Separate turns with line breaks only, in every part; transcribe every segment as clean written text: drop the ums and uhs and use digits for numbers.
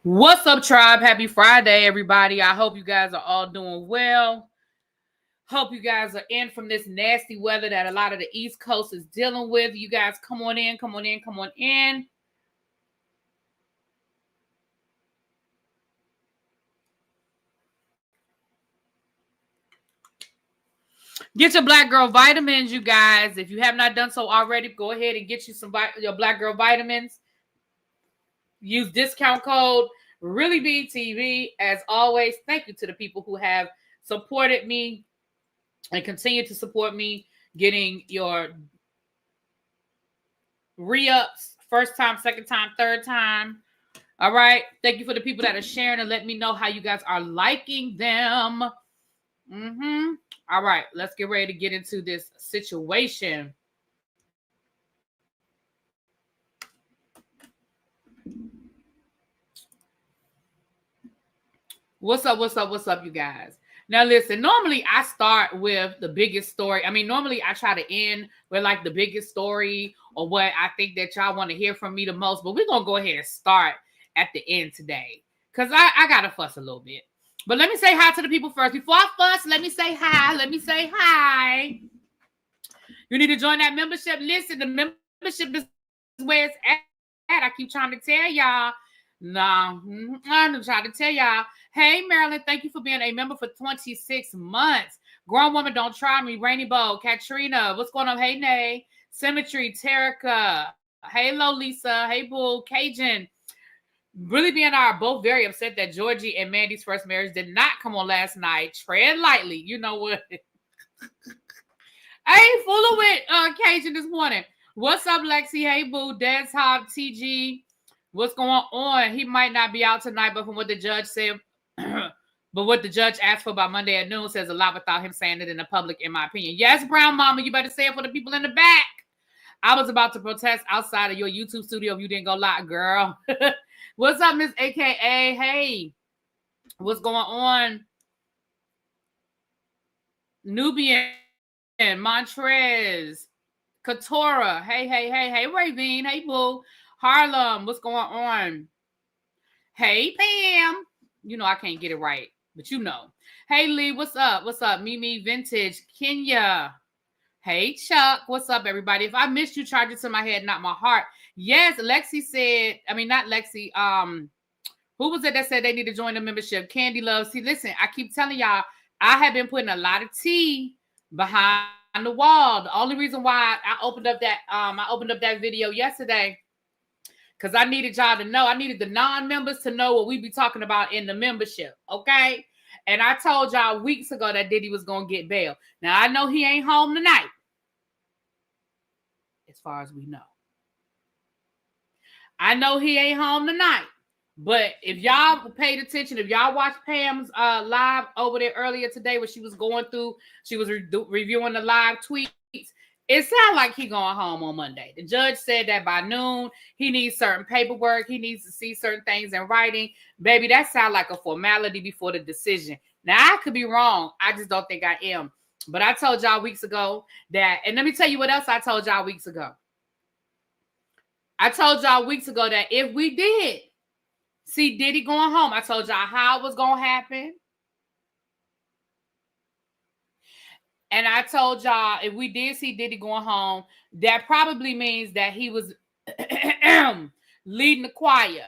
What's up, tribe? Happy Friday, everybody. I hope you guys are all doing well. Hope you guys are in from this nasty weather that a lot of the East Coast is dealing with. You guys come on in, come on in, come on in. Get your Black Girl vitamins, you guys. If you have not done so already, go ahead and get you your Black Girl vitamins. Use discount code ReallyBTV. As always, thank you to the people who have supported me and continue to support me getting your re-ups, first time, second time, third time. All right. Thank you for the people that are sharing and let me know how you guys are liking them. All right. Let's get ready to get into this situation. What's up, you guys? Now, listen, normally I start with the biggest story. I mean, normally I try to end with like the biggest story or what I think that y'all want to hear from me the most. But we're going to go ahead and start at the end today because I got to fuss a little bit. But let me say hi to the people first. Before I fuss, let me say hi. You need to join that membership. Listen, the membership is where it's at. I keep trying to tell y'all. I'm trying to tell y'all. Hey, Marilyn, thank you for being a member for 26 months. Grown Woman, Don't Try Me. Rainy Bow, Katrina. What's going on? Hey, Nay. Symmetry, Terica. Hey, Lisa. Hey, Bull. Cajun. Really being are both very upset that Georgie and Mandy's first marriage did not come on last night. Tread lightly. You know what? I ain't fooling with Cajun this morning. What's up, Lexi? Hey, Boo. Dad's Hop, TG. What's going on? He might not be out tonight, but from what the judge said, but what the judge asked for by Monday at noon says a lot without him saying it in the public, in my opinion. Yes, Brown Mama, you better say it for the people in the back. I was about to protest outside of your YouTube studio if you didn't go live, girl. What's up, Miss AKA? Hey, what's going on? Nubian, Montrez, Katora. Hey, Ravine. Hey, Boo. Harlem, what's going on? Hey, Pam. You know I can't get it right, but you know. Hey, Lee, what's up? What's up? Mimi Vintage, Kenya. Hey, Chuck, what's up, everybody? If I missed you, charge it to my head, not my heart. Yes, Lexi said, I mean, not Lexi. Who was it that said they need to join the membership? Candy Love. See, listen, I keep telling y'all, I have been putting a lot of tea behind the wall. The only reason why I opened up that video yesterday, because I needed y'all to know. I needed the non-members to know what we be talking about in the membership, okay? And I told y'all weeks ago that Diddy was going to get bail. Now, I know he ain't home tonight, as far as we know. I know he ain't home tonight. But if y'all paid attention, if y'all watched Pam's live over there earlier today where she was going through, she was reviewing the live tweets, it sounds like he going home on Monday. The judge said that by noon, he needs certain paperwork. He needs to see certain things in writing. Baby, that sounds like a formality before the decision. Now, I could be wrong. I just don't think I am. But I told y'all weeks ago that, and let me tell you what else I told y'all weeks ago. I told y'all weeks ago that if we did see Diddy going home, I told y'all how it was going to happen. And I told y'all if we did see Diddy going home, that probably means that he was leading the choir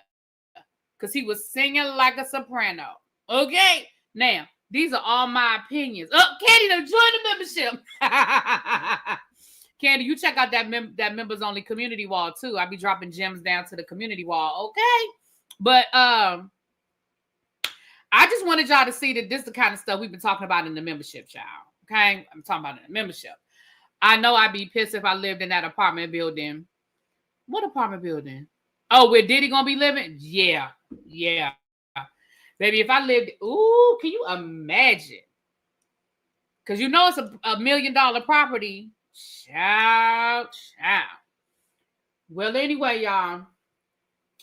because he was singing like a soprano. Okay? Now, these are all my opinions. Oh, Candy, join the membership. Candy, you check out that members only community wall too. I'll be dropping gems down to the community wall, okay? But I just wanted y'all to see that this is the kind of stuff we've been talking about in the membership, y'all. Okay? I'm talking about in the membership. I know I'd be pissed if I lived in that apartment building. What apartment building? Oh, where Diddy gonna be living? Yeah. Baby, if I lived, ooh, can you imagine? Because you know it's a $1 million property. Ciao. Well, anyway, y'all,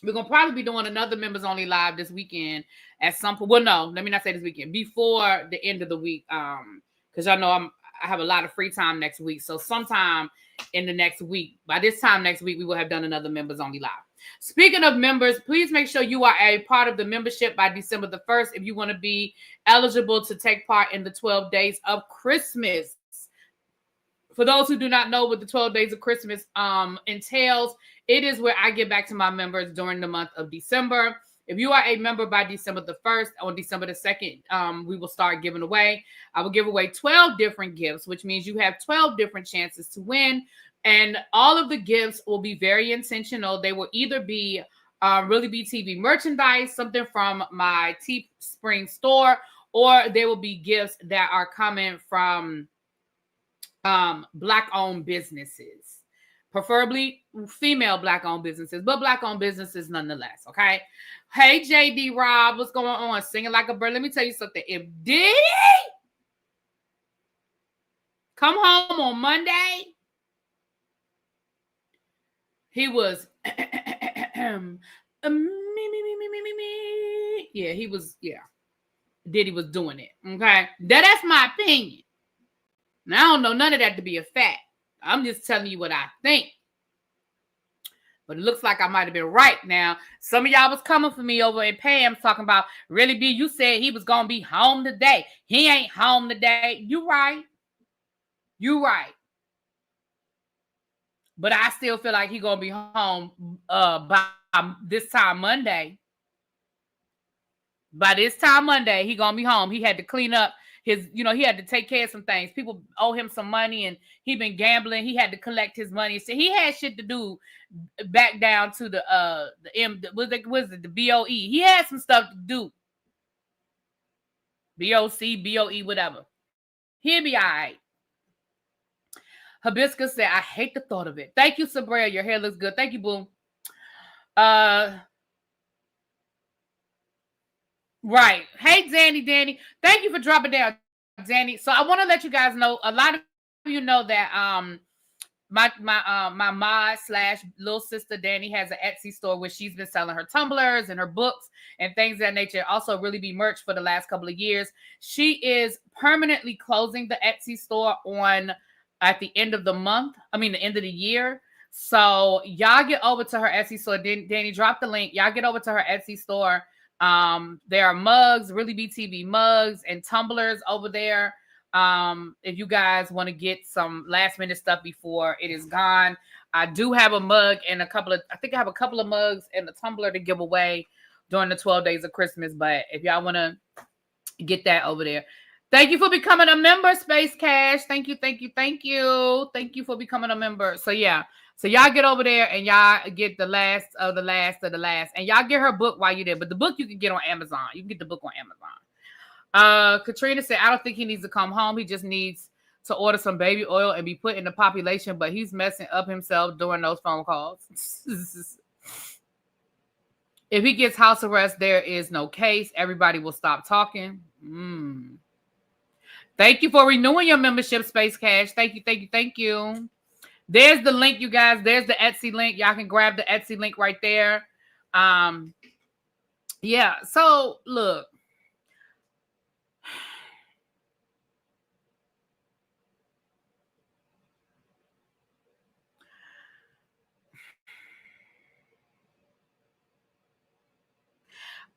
we're going to probably be doing another members only live this weekend at some point. Well, no, let me not say this weekend. Before the end of the week. Because y'all know I have a lot of free time next week. So sometime in the next week, by this time next week, we will have done another members only live. Speaking of members, please make sure you are a part of the membership by December the 1st if you want to be eligible to take part in the 12 days of Christmas. For those who do not know what the 12 days of Christmas entails, it is where I get back to my members during the month of December. If you are a member by December the 1st, on December the 2nd, we will start giving away. I will give away 12 different gifts, which means you have 12 different chances to win. And all of the gifts will be very intentional. They will either be ReallyBTV merchandise, something from my Teespring store, or they will be gifts that are coming from Black-owned businesses. Preferably female Black-owned businesses, but Black-owned businesses nonetheless, okay? Hey, JD Rob, what's going on? Singing like a bird. Let me tell you something. If Diddy come home on Monday, he was yeah, he was, yeah. Diddy was doing it, okay? That's my opinion. Now, I don't know none of that to be a fact. I'm just telling you what I think. But it looks like I might have been right. Now, some of y'all was coming for me over in Pam's talking about, Really B, you said he was going to be home today. He ain't home today. You right. You right. But I still feel like he going to be home by this time Monday. By this time Monday, he going to be home. He had to clean up his, he had to take care of some things. People owe him some money and he been gambling. He had to collect his money. So he had shit to do back down to the BOE. He had some stuff to do. BOC, BOE, whatever. He'll be all right. Hibiscus said, I hate the thought of it. Thank you, Sabrea. Your hair looks good. Thank you, boo. Right. Hey, Danny. Thank you for dropping down, Danny. So I want to let you guys know, a lot of you know that my mod / little sister Danny has an Etsy store where she's been selling her tumblers and her books and things of that nature. Also really be merch for the last couple of years. She is permanently closing the Etsy store at the end of the month. I mean, the end of the year. So y'all get over to her Etsy store. Danny, drop the link. Y'all get over to her Etsy store. There are mugs, ReallyBTV mugs and tumblers over there. If you guys want to get some last minute stuff before it is gone. I do have a mug and I have a couple of mugs and a tumbler to give away during the 12 days of Christmas. But if y'all want to get that over there. Thank you for becoming a member, Space Cash. Thank you. Thank you for becoming a member. So yeah. So y'all get over there and y'all get the last of the last. And y'all get her book while you're there. But the book you can get on Amazon. You can get the book on Amazon. Katrina said, I don't think he needs to come home. He just needs to order some baby oil and be put in the population. But he's messing up himself during those phone calls. If he gets house arrest, there is no case. Everybody will stop talking. Thank you for renewing your membership, Space Cash. Thank you. There's the link, you guys. There's the Etsy link. Y'all can grab the Etsy link right there. Yeah, so look.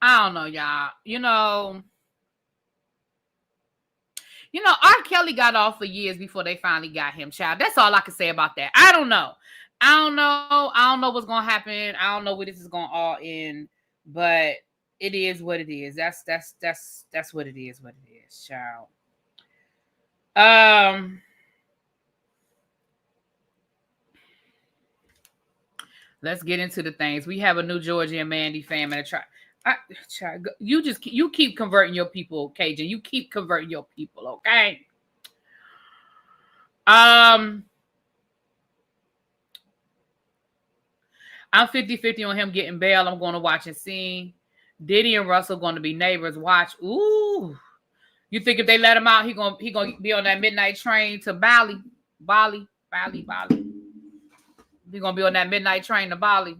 I don't know, y'all. R. Kelly got off for years before they finally got him, child. That's all I can say about that. I don't know. I don't know what's gonna happen. I don't know where this is gonna all end, but it is what it is. That's what it is. What it is, child. Let's get into the things. We have a new Georgia and Mandy family. You keep converting your people, Cajun. You keep converting your people, okay? I'm 50-50 on him getting bail. I'm going to watch and see. Diddy and Russell going to be neighbors. Watch. Ooh. You think if they let him out, he gonna be on that midnight train to Bali. He gonna be on that midnight train to Bali.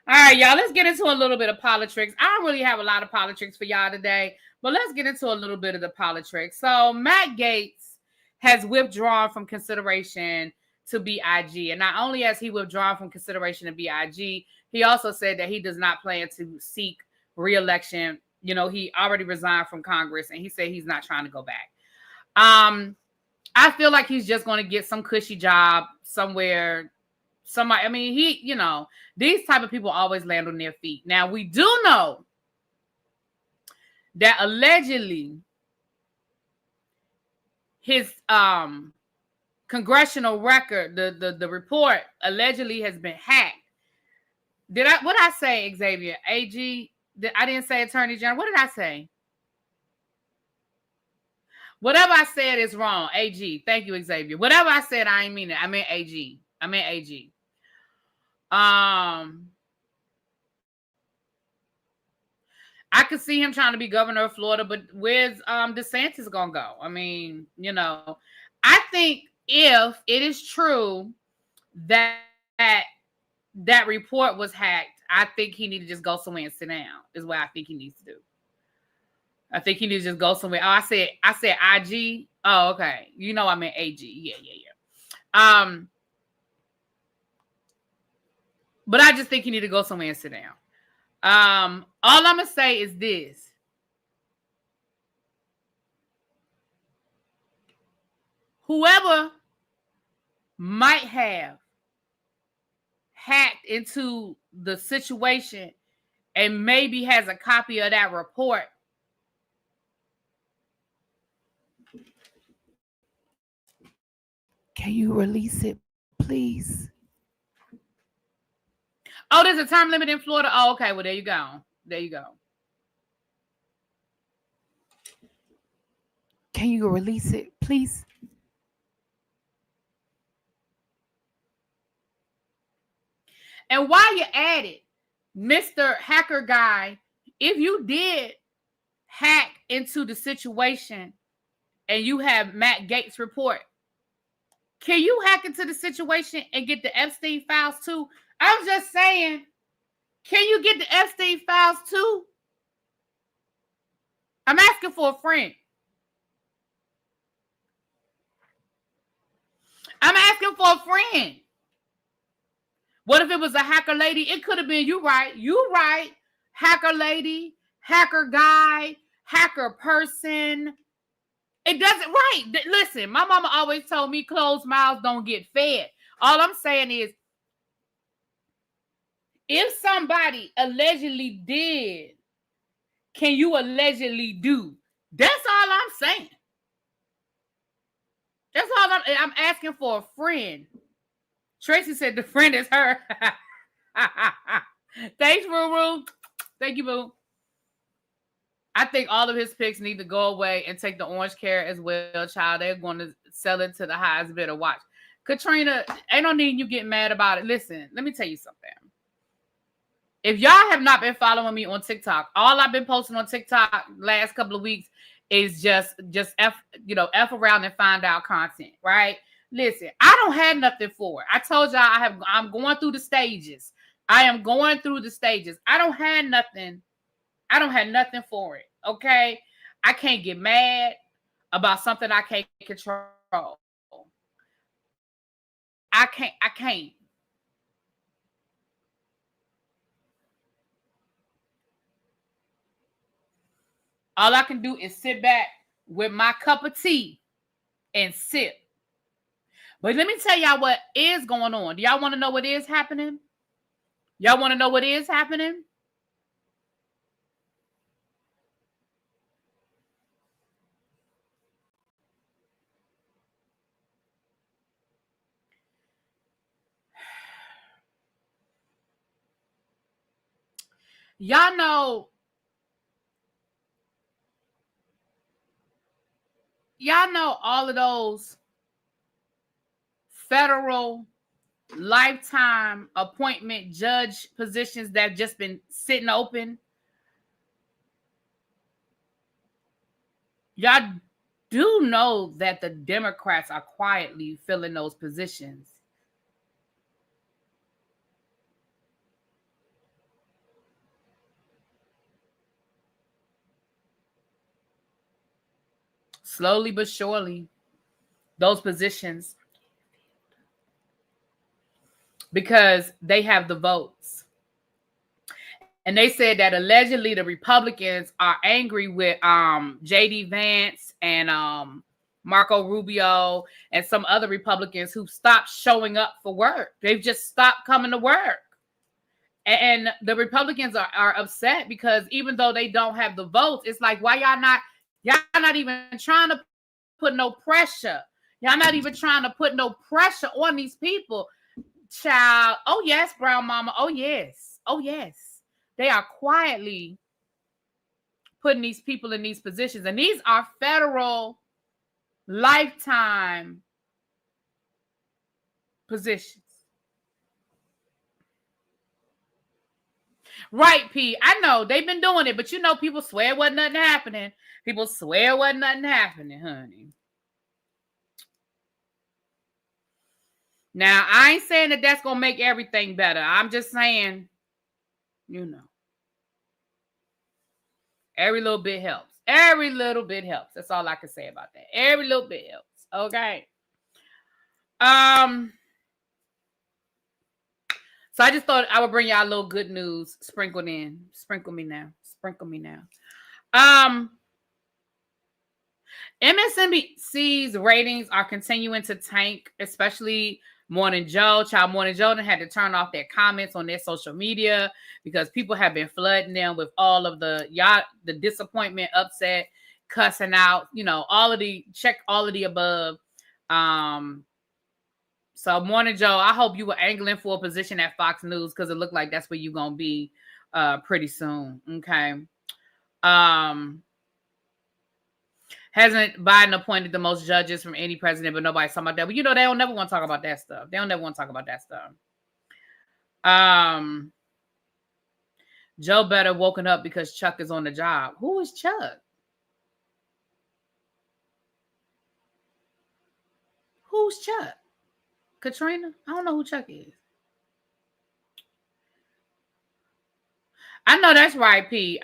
All right, y'all, let's get into a little bit of Politricks. I don't really have a lot of Politricks for y'all today, but let's get into a little bit of the Politricks. So Matt Gaetz has withdrawn from consideration to BIG. And not only has he withdrawn from consideration of BIG, he also said that he does not plan to seek re-election. You know, he already resigned from Congress, and he said he's not trying to go back. I feel like he's just going to get some cushy job somewhere. Somebody, I mean, you know, these type of people always land on their feet. Now, we do know that allegedly his congressional record, the report allegedly has been hacked. What did I say, Xavier? AG? I didn't say Attorney General. What did I say? Whatever I said is wrong. AG. Thank you, Xavier. Whatever I said, I ain't mean it. I meant AG. I could see him trying to be governor of Florida, but where's DeSantis gonna go? I mean, you know, I think if it is true that report was hacked, I think he needs to just go somewhere and sit down. Is what I think he needs to do. I think he needs to just go somewhere. Oh, I said IG. Oh, okay. You know I meant AG. Yeah. But I just think he need to go somewhere and sit down. All I'm gonna say is this. Whoever might have hacked into the situation and maybe has a copy of that report, can you release it, please? Oh, there's a term limit in Florida. Oh, okay. Well, there you go. Can you release it, please? And while you're at it, Mr. Hacker Guy, if you did hack into the situation and you have Matt Gaetz' report, can you hack into the situation and get the Epstein files too? I'm just saying, can you get the Epstein files too? I'm asking for a friend. What if it was a hacker lady? It could have been you right. Hacker lady, hacker guy, hacker person. It doesn't, right. Listen, my mama always told me closed mouths don't get fed. All I'm saying is, if somebody allegedly did, can you allegedly do? That's all I'm saying. That's all I'm asking for a friend. Tracy said the friend is her. Thanks, Ruru. Thank you, boo. I think all of his picks need to go away and take the orange carrot as well, child. They're going to sell it to the highest bidder. Watch. Katrina, ain't no need you getting mad about it. Listen, let me tell you something. If y'all have not been following me on TikTok, all I've been posting on TikTok last couple of weeks is just F around and find out content, right? Listen, I don't have nothing for it. I told y'all I'm going through the stages. I am going through the stages. I don't have nothing for it. Okay. I can't get mad about something I can't control. I can't. All I can do is sit back with my cup of tea and sip. But let me tell y'all what is going on. Do y'all want to know what is happening? Y'all want to know what is happening? Y'all know all of those federal lifetime appointment judge positions that have just been sitting open. Y'all do know that the Democrats are quietly filling those positions. Slowly but surely, those positions because they have the votes. And they said that allegedly the Republicans are angry with J.D. Vance and Marco Rubio and some other Republicans who stopped showing up for work. They've just stopped coming to work. And the Republicans are upset because even though they don't have the votes, it's like, why y'all not even trying to put no pressure. Y'all not even trying to put no pressure on these people. Child, oh yes, brown mama, oh yes. Oh yes. They are quietly putting these people in these positions. And these are federal lifetime positions. Right, P. I know they've been doing it, but you know, people swear wasn't nothing happening. People swear wasn't nothing happening, honey. Now, I ain't saying that that's going to make everything better. I'm just saying, you know, every little bit helps. Every little bit helps. That's all I can say about that. Every little bit helps. Okay. So I just thought I would bring y'all a little good news sprinkled in. Sprinkle me now. Sprinkle me now. MSNBC's ratings are continuing to tank, especially Morning Joe. Child, Morning Joe had to turn off their comments on their social media because people have been flooding them with all of the disappointment, upset, cussing out, you know, all of the above. So Morning Joe, I hope you were angling for a position at Fox News because it looked like that's where you're gonna be pretty soon. Okay. Hasn't Biden appointed the most judges from any president, but nobody's talking about that. But you know, they don't never want to talk about that stuff. Joe better woken up because Chuck is on the job. Who is Chuck? Who's Chuck? Katrina? I don't know who Chuck is. I know that's right, P.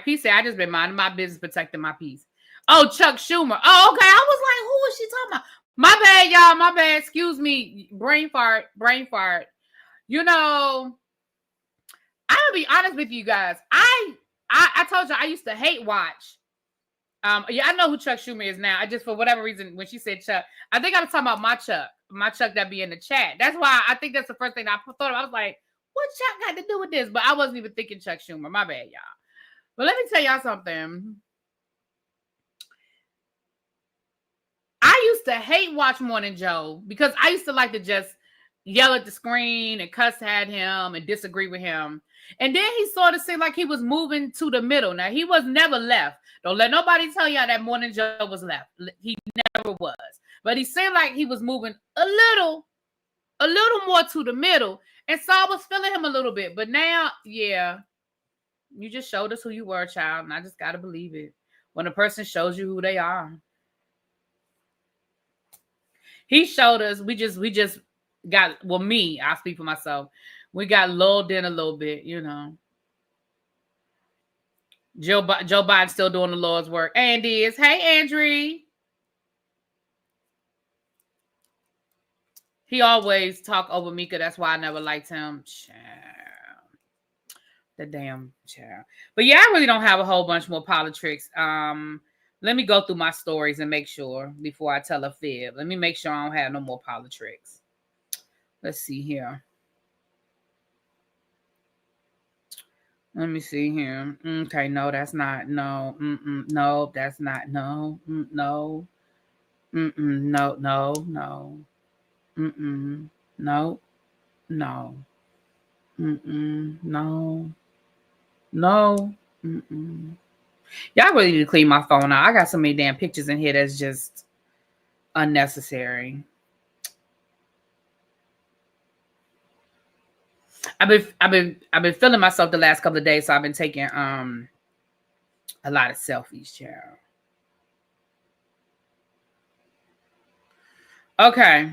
P said, I just been minding my business, protecting my peace. Oh, Chuck Schumer. Oh, okay. I was like, who is she talking about? My bad, y'all. My bad. Excuse me. Brain fart. You know, I'll be honest with you guys. I told you I used to hate watch. Yeah, I know who Chuck Schumer is now. I just, for whatever reason, when she said Chuck, I think I was talking about my Chuck that be in the chat. That's why I think that's the first thing I thought of. I was like, what Chuck got to do with this? But I wasn't even thinking Chuck Schumer. My bad, y'all. But let me tell y'all something. I used to hate watch Morning Joe because I used to like to just yell at the screen and cuss at him and disagree with him. And then he sort of seemed like he was moving to the middle. Now, he was never left. Don't let nobody tell y'all that Morning Joe was left. He never was. But he seemed like he was moving a little more to the middle. And so I was feeling him a little bit. But now, yeah, you just showed us who you were, child. And I just got to believe it. When a person shows you who they are. He showed us, we just got, well, me, I speak for myself. We got lulled in a little bit, you know. Joe Biden still doing the Lord's work. Andy is, hey, Andrew. He always talk over Mika. That's why I never liked him. Child. The damn child. But yeah, I really don't have a whole bunch more Politricks. Let me go through my stories and make sure before I tell a fib. Let me make sure I don't have no more Politricks. Let's see here. Let me see here. Okay, no, that's not. No, no, that's not. No, no, no, no, no, no, no, no, no. Y'all really need to clean my phone out. I got so many damn pictures in here that's just unnecessary. I've been feeling myself the last couple of days, so I've been taking a lot of selfies, child. Okay.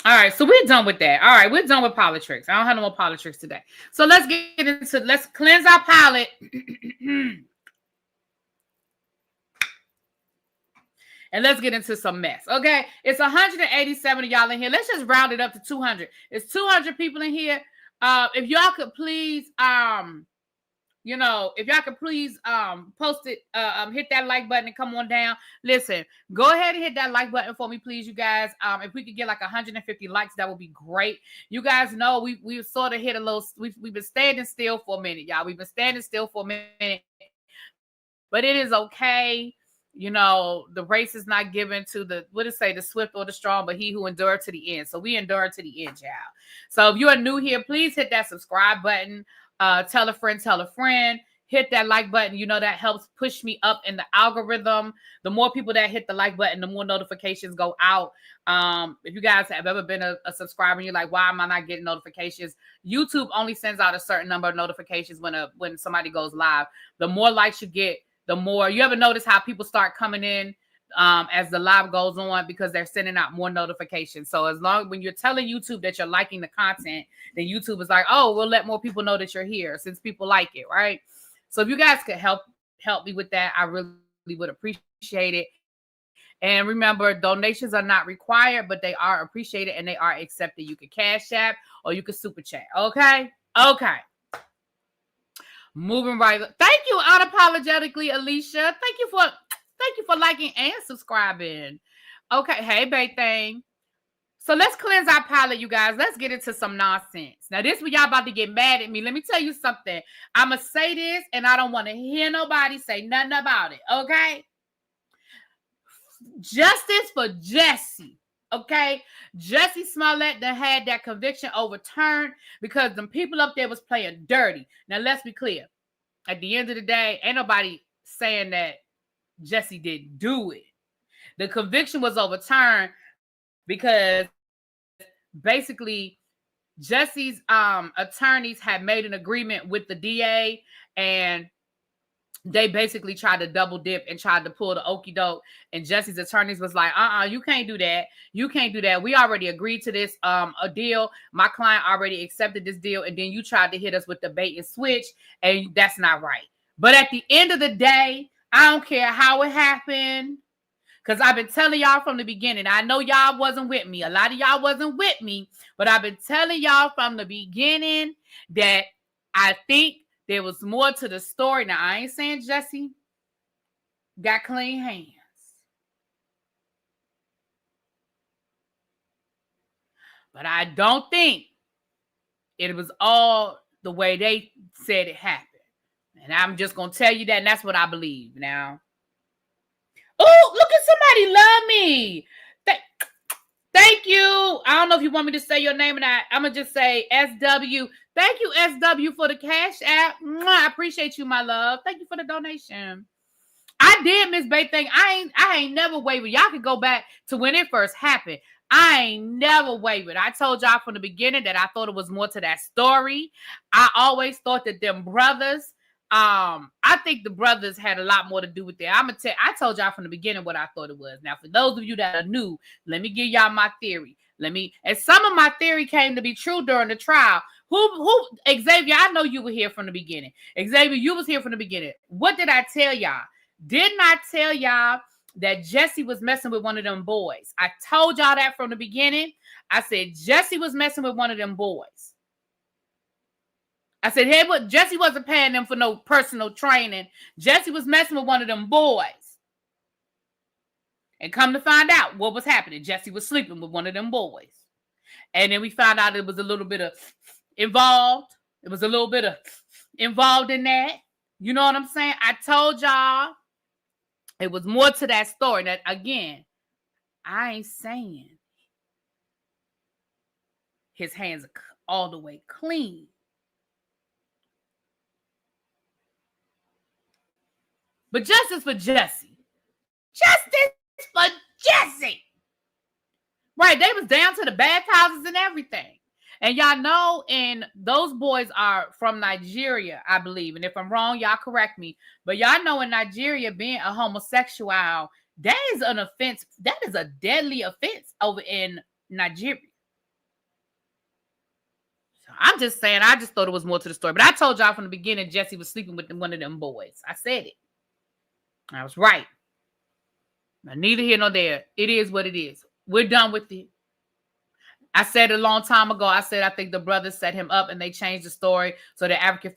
All right, so we're done with that. All right, we're done with Politricks. I don't have no more Politricks today. So let's cleanse our palate. And let's get into some mess. Okay. It's 187 of y'all in here. Let's just round it up to 200. It's 200 people in here. If y'all could please, if y'all could please post it, hit that like button and come on down. Listen, go ahead and hit that like button for me, please, you guys. If we could get like 150 likes, that would be great. You guys know we sort of hit a little, we've been standing still for a minute, y'all. We've been standing still for a minute, but it is okay. The race is not given to the swift or the strong, but he who endured to the end. So we endured to the end, y'all. So if you are new here, please hit that subscribe button. Tell a friend, hit that like button. That helps push me up in the algorithm. The more people that hit the like button, the more notifications go out. If you guys have ever been a subscriber and you're like, why am I not getting notifications? YouTube only sends out a certain number of notifications when somebody goes live. The more likes you get, the more. You ever notice how people start coming in as the live goes on because they're sending out more notifications. So when you're telling YouTube that you're liking the content, then YouTube is like, oh, we'll let more people know that you're here since people like it, right? So if you guys could help me with that, I really would appreciate it. And remember, donations are not required, but they are appreciated and they are accepted. You can Cash App or you can Super Chat. Okay. Moving right. Thank you, unapologetically, Alicia. Thank you for liking and subscribing. Okay. Hey, babe thing. So let's cleanse our palate, you guys. Let's get into some nonsense. Now, this where y'all about to get mad at me. Let me tell you something. I'm going to say this, and I don't want to hear nobody say nothing about it, okay? Justice for Jassi, okay? Jussie Smollett that had that conviction overturned because them people up there was playing dirty. Now, let's be clear. At the end of the day, ain't nobody saying that Jussie didn't do it. The conviction was overturned because basically Jussie's attorneys had made an agreement with the DA and they basically tried to double dip and tried to pull the okie doke. And Jussie's attorneys was like, you can't do that. You can't do that. We already agreed to this a deal. My client already accepted this deal. And then you tried to hit us with the bait and switch. And that's not right. But at the end of the day, I don't care how it happened. Because I've been telling y'all from the beginning. I know y'all wasn't with me. A lot of y'all wasn't with me. But I've been telling y'all from the beginning that I think there was more to the story. Now, I ain't saying Jussie got clean hands. But I don't think it was all the way they said it happened. And I'm just going to tell you that, and that's what I believe now. Oh, look at somebody love me. Thank you. I don't know if you want me to say your name or not. I'm going to just say SW. Thank you, SW, for the Cash App. I appreciate you, my love. Thank you for the donation. I did, Miss Bay thing. I ain't never wavered. Y'all can go back to when it first happened. I ain't never wavered. I told y'all from the beginning that I thought it was more to that story. I always thought that them brothers, I think the brothers had a lot more to do with that. I told y'all from the beginning what I thought it was. Now, for those of you that are new, let me give y'all my theory. And some of my theory came to be true during the trial. Who, Xavier, I know you were here from the beginning. Xavier, you was here from the beginning. What did I tell y'all? Didn't I tell y'all that Jussie was messing with one of them boys? I told y'all that from the beginning. I said Jussie was messing with one of them boys. I said, hey, but Jussie wasn't paying them for no personal training. Jussie was messing with one of them boys. And come to find out what was happening. Jussie was sleeping with one of them boys. And then we found out it was a little bit of involved. It was a little bit of involved in that. You know what I'm saying? I told y'all it was more to that story. That, again, I ain't saying his hands are all the way clean. But justice for Jussie. Justice for Jussie. Right, they was down to the bathhouses and everything. And y'all know, and those boys are from Nigeria, I believe. And if I'm wrong, y'all correct me. But y'all know in Nigeria, being a homosexual, that is an offense. That is a deadly offense over in Nigeria. So I'm just saying, I just thought it was more to the story. But I told y'all from the beginning, Jussie was sleeping with one of them boys. I said it. I was right. Neither here nor there. It is what it is. We're done with it. I said a long time ago, I said I think the brothers set him up and they changed the story so the African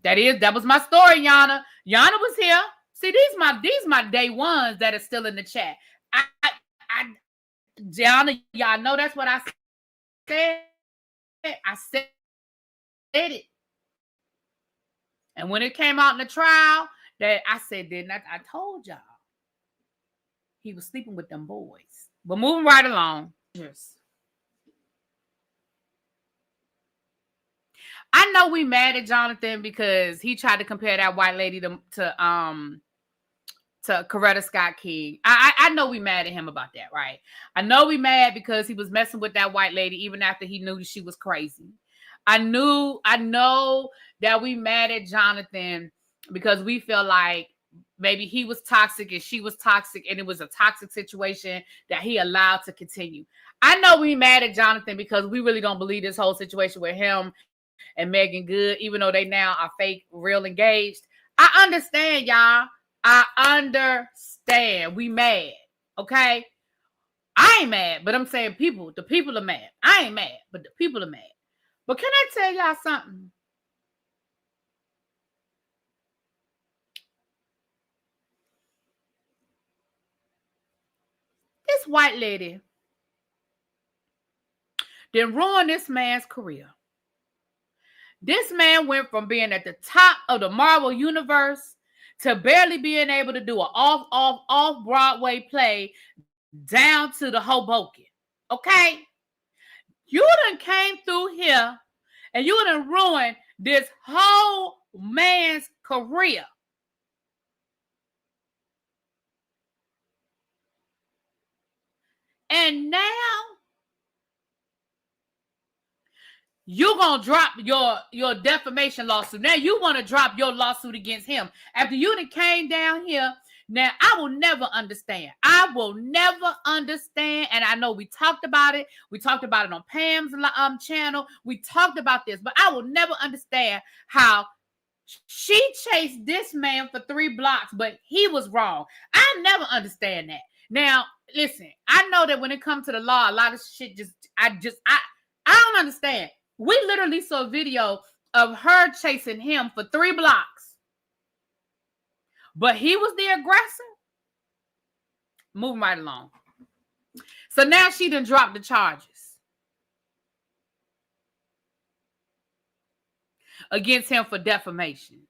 that was my story, Yana. Yana was here. See, these my day ones that are still in the chat. Yana, y'all know that's what I said. I said it. And when it came out in the trial, that I said, didn't I told y'all he was sleeping with them boys. But moving right along. Yes. I know we mad at Jonathan because he tried to compare that white lady to Coretta Scott King. I know we mad at him about that, right? I know we mad because he was messing with that white lady even after he knew that she was crazy. I know that we mad at Jonathan because we feel like maybe he was toxic and she was toxic and it was a toxic situation that he allowed to continue. I know we mad at Jonathan because we really don't believe this whole situation with him and Megan Good, even though they now are fake, real engaged. I understand, y'all. I understand. We mad. Okay? I ain't mad, but I'm saying the people are mad. I ain't mad, but the people are mad. But can I tell y'all something? This white lady didn't ruin this man's career. This man went from being at the top of the Marvel universe to barely being able to do an off Broadway play down to the Hoboken. Okay? You done came through here and you done ruined this whole man's career. And now you're going to drop your defamation lawsuit. Now you want to drop your lawsuit against him. After you done came down here, now I will never understand. I will never understand. And I know we talked about it. We talked about it on Pam's channel. We talked about this. But I will never understand how she chased this man for 3 blocks, but he was wrong. I never understand that. Now, listen, I know that when it comes to the law, a lot of shit I don't understand. We literally saw a video of her chasing him for 3 blocks. But he was the aggressor. Moving right along. So now she done dropped the charges against him for defamation.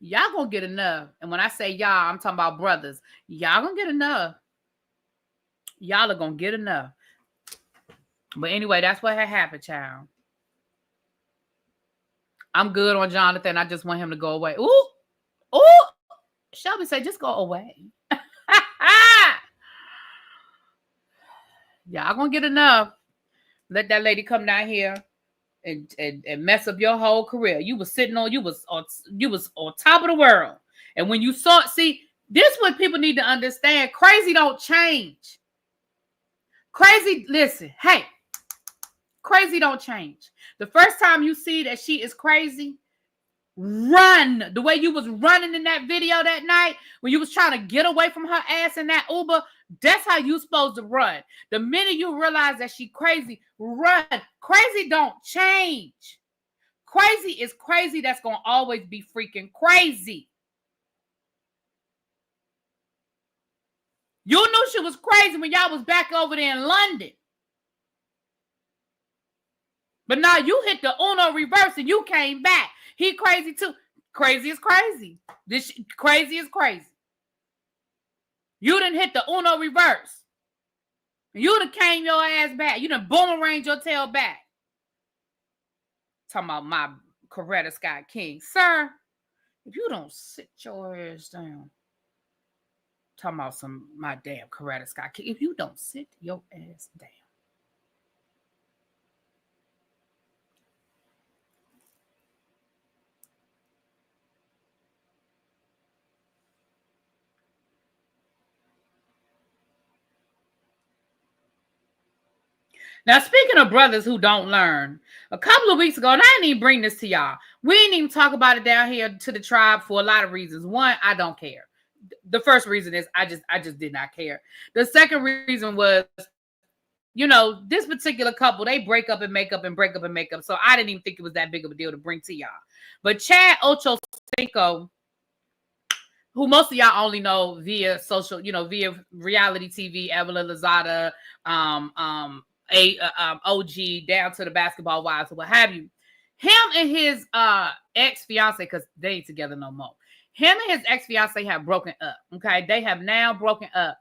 Y'all gonna get enough. And when I say y'all, I'm talking about brothers. Y'all gonna get enough. Y'all are gonna get enough. But anyway, that's what had happened, child. I'm good on Jonathan. I just want him to go away. Ooh. Shelby said, just go away. Y'all gonna get enough. Let that lady come down here and mess up your whole career. You was on top of the world. And when you saw it, see, this is what people need to understand. Crazy don't change. Crazy, listen, hey, crazy don't change. The first time you see that she is crazy, run. The way you was running in that video that night, when you was trying to get away from her ass in that Uber, that's how you supposed to run. The minute you realize that she crazy, run. Crazy don't change. Crazy is crazy. That's going to always be freaking crazy. You knew she was crazy when y'all was back over there in London. But now you hit the Uno reverse and you came back. He crazy too. Crazy is crazy. Crazy is crazy. You done hit the Uno reverse. You done came your ass back. You done boomeranged your tail back. Talking about my Coretta Scott King. Sir, if you don't sit your ass down. Talking about my damn Coretta Scott King. If you don't sit your ass down. Now, speaking of brothers who don't learn, a couple of weeks ago, and I didn't even bring this to y'all. We didn't even talk about it down here to the tribe for a lot of reasons. One, I don't care. The first reason is I just did not care. The second reason was, this particular couple, they break up and make up and break up and make up. So I didn't even think it was that big of a deal to bring to y'all. But Chad Ochocinco, who most of y'all only know via social, via reality TV, Evelyn Lozada, OG, down to the Basketball Wives or what have you. Him and his ex-fiance, because they ain't together no more. Him and his ex-fiance have broken up. Okay, they have now broken up.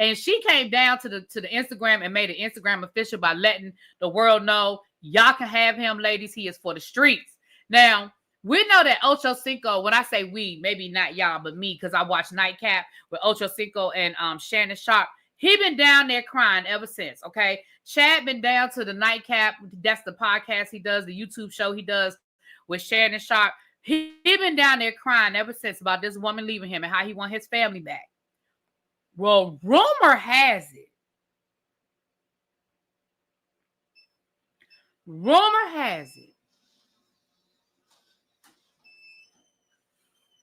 And she came down to the Instagram and made an Instagram official by letting the world know, y'all can have him, ladies. He is for the streets. Now, we know that Ocho Cinco, when I say we, maybe not y'all, but me, because I watched Nightcap with Ocho Cinco and Shannon Sharp. He been down there crying ever since, okay? Chad been down to the Nightcap. That's the podcast he does, the YouTube show he does with Shannon Sharp. He been down there crying ever since about this woman leaving him and how he want his family back. Well, rumor has it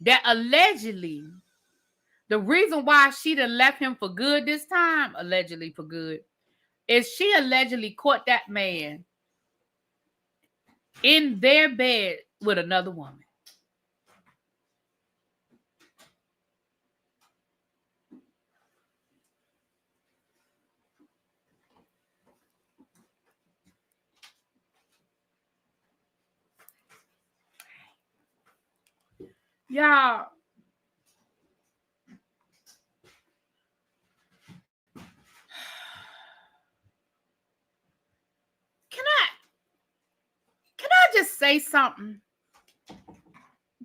that allegedly the reason why she done left him for good this time, allegedly for good, is she allegedly caught that man in their bed with another woman. Y'all, can I just say something?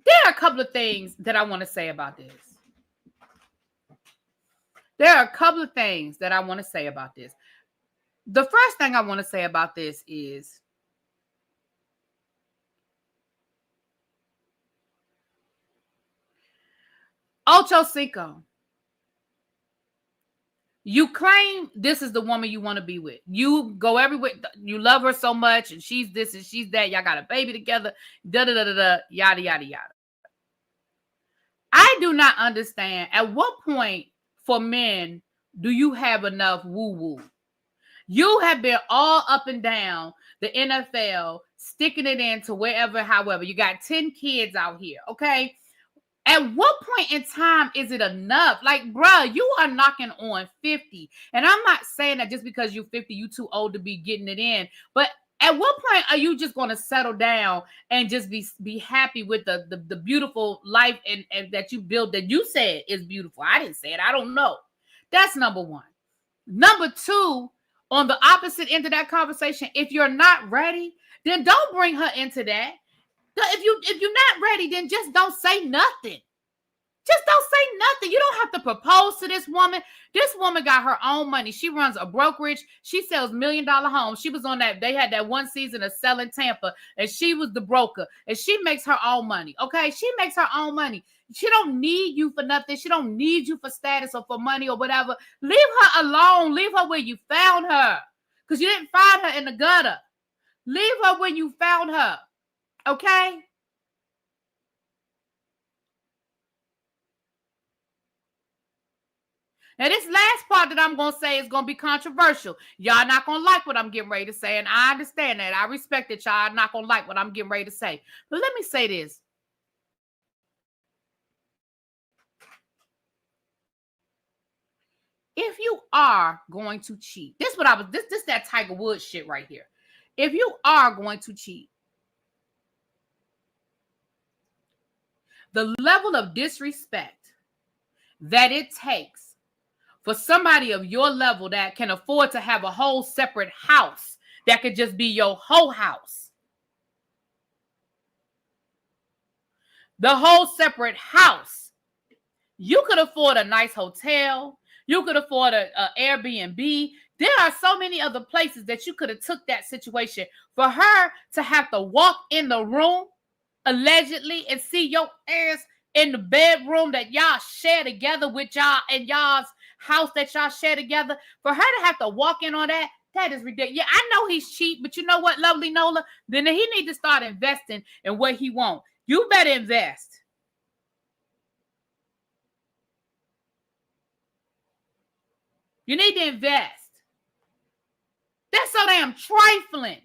There are a couple of things that I want to say about this. The first thing I want to say about this is Ocho Cinco. You claim this is the woman you want to be with. You go everywhere. You love her so much, and she's this and she's that. Y'all got a baby together. Yada, yada, yada. I do not understand at what point for men do you have enough woo-woo? You have been all up and down the NFL, sticking it into wherever, however. You got 10 kids out here, okay? At what point in time is it enough? Like, bruh, you are knocking on 50. And I'm not saying that just because you're 50, you too old to be getting it in. But at what point are you just going to settle down and just be happy with the beautiful life and that you built, that you said is beautiful? I didn't say it. I don't know. That's number one. Number two, on the opposite end of that conversation, if you're not ready, then don't bring her into that. If you're not ready, then just don't say nothing. Just don't say nothing. You don't have to propose to this woman. This woman got her own money. She runs a brokerage. She sells $1 million homes. She was on that. They had that one season of Selling Tampa, and she was the broker, and she makes her own money. Okay, she makes her own money. She don't need you for nothing. She don't need you for status or for money or whatever. Leave her alone. Leave her where you found her, because you didn't find her in the gutter. Leave her when you found her. Okay? Now, this last part that I'm going to say is going to be controversial. Y'all not going to like what I'm getting ready to say, and I understand that. I respect that y'all not going to like what I'm getting ready to say. But let me say this. If you are going to cheat, this that Tiger Woods shit right here. If you are going to cheat, the level of disrespect that it takes for somebody of your level that can afford to have a whole separate house that could just be your whole house. The whole separate house. You could afford a nice hotel. You could afford an Airbnb. There are so many other places that you could have took that situation. For her to have to walk in the room allegedly and see your ass in the bedroom that y'all share together with y'all in y'all's house that y'all share together, for her to have to walk in on that, That is ridiculous. Yeah, I know he's cheap, but you know what, lovely Nola? Then he need to start investing in what he wants. You better invest. You need to invest. That's so damn trifling.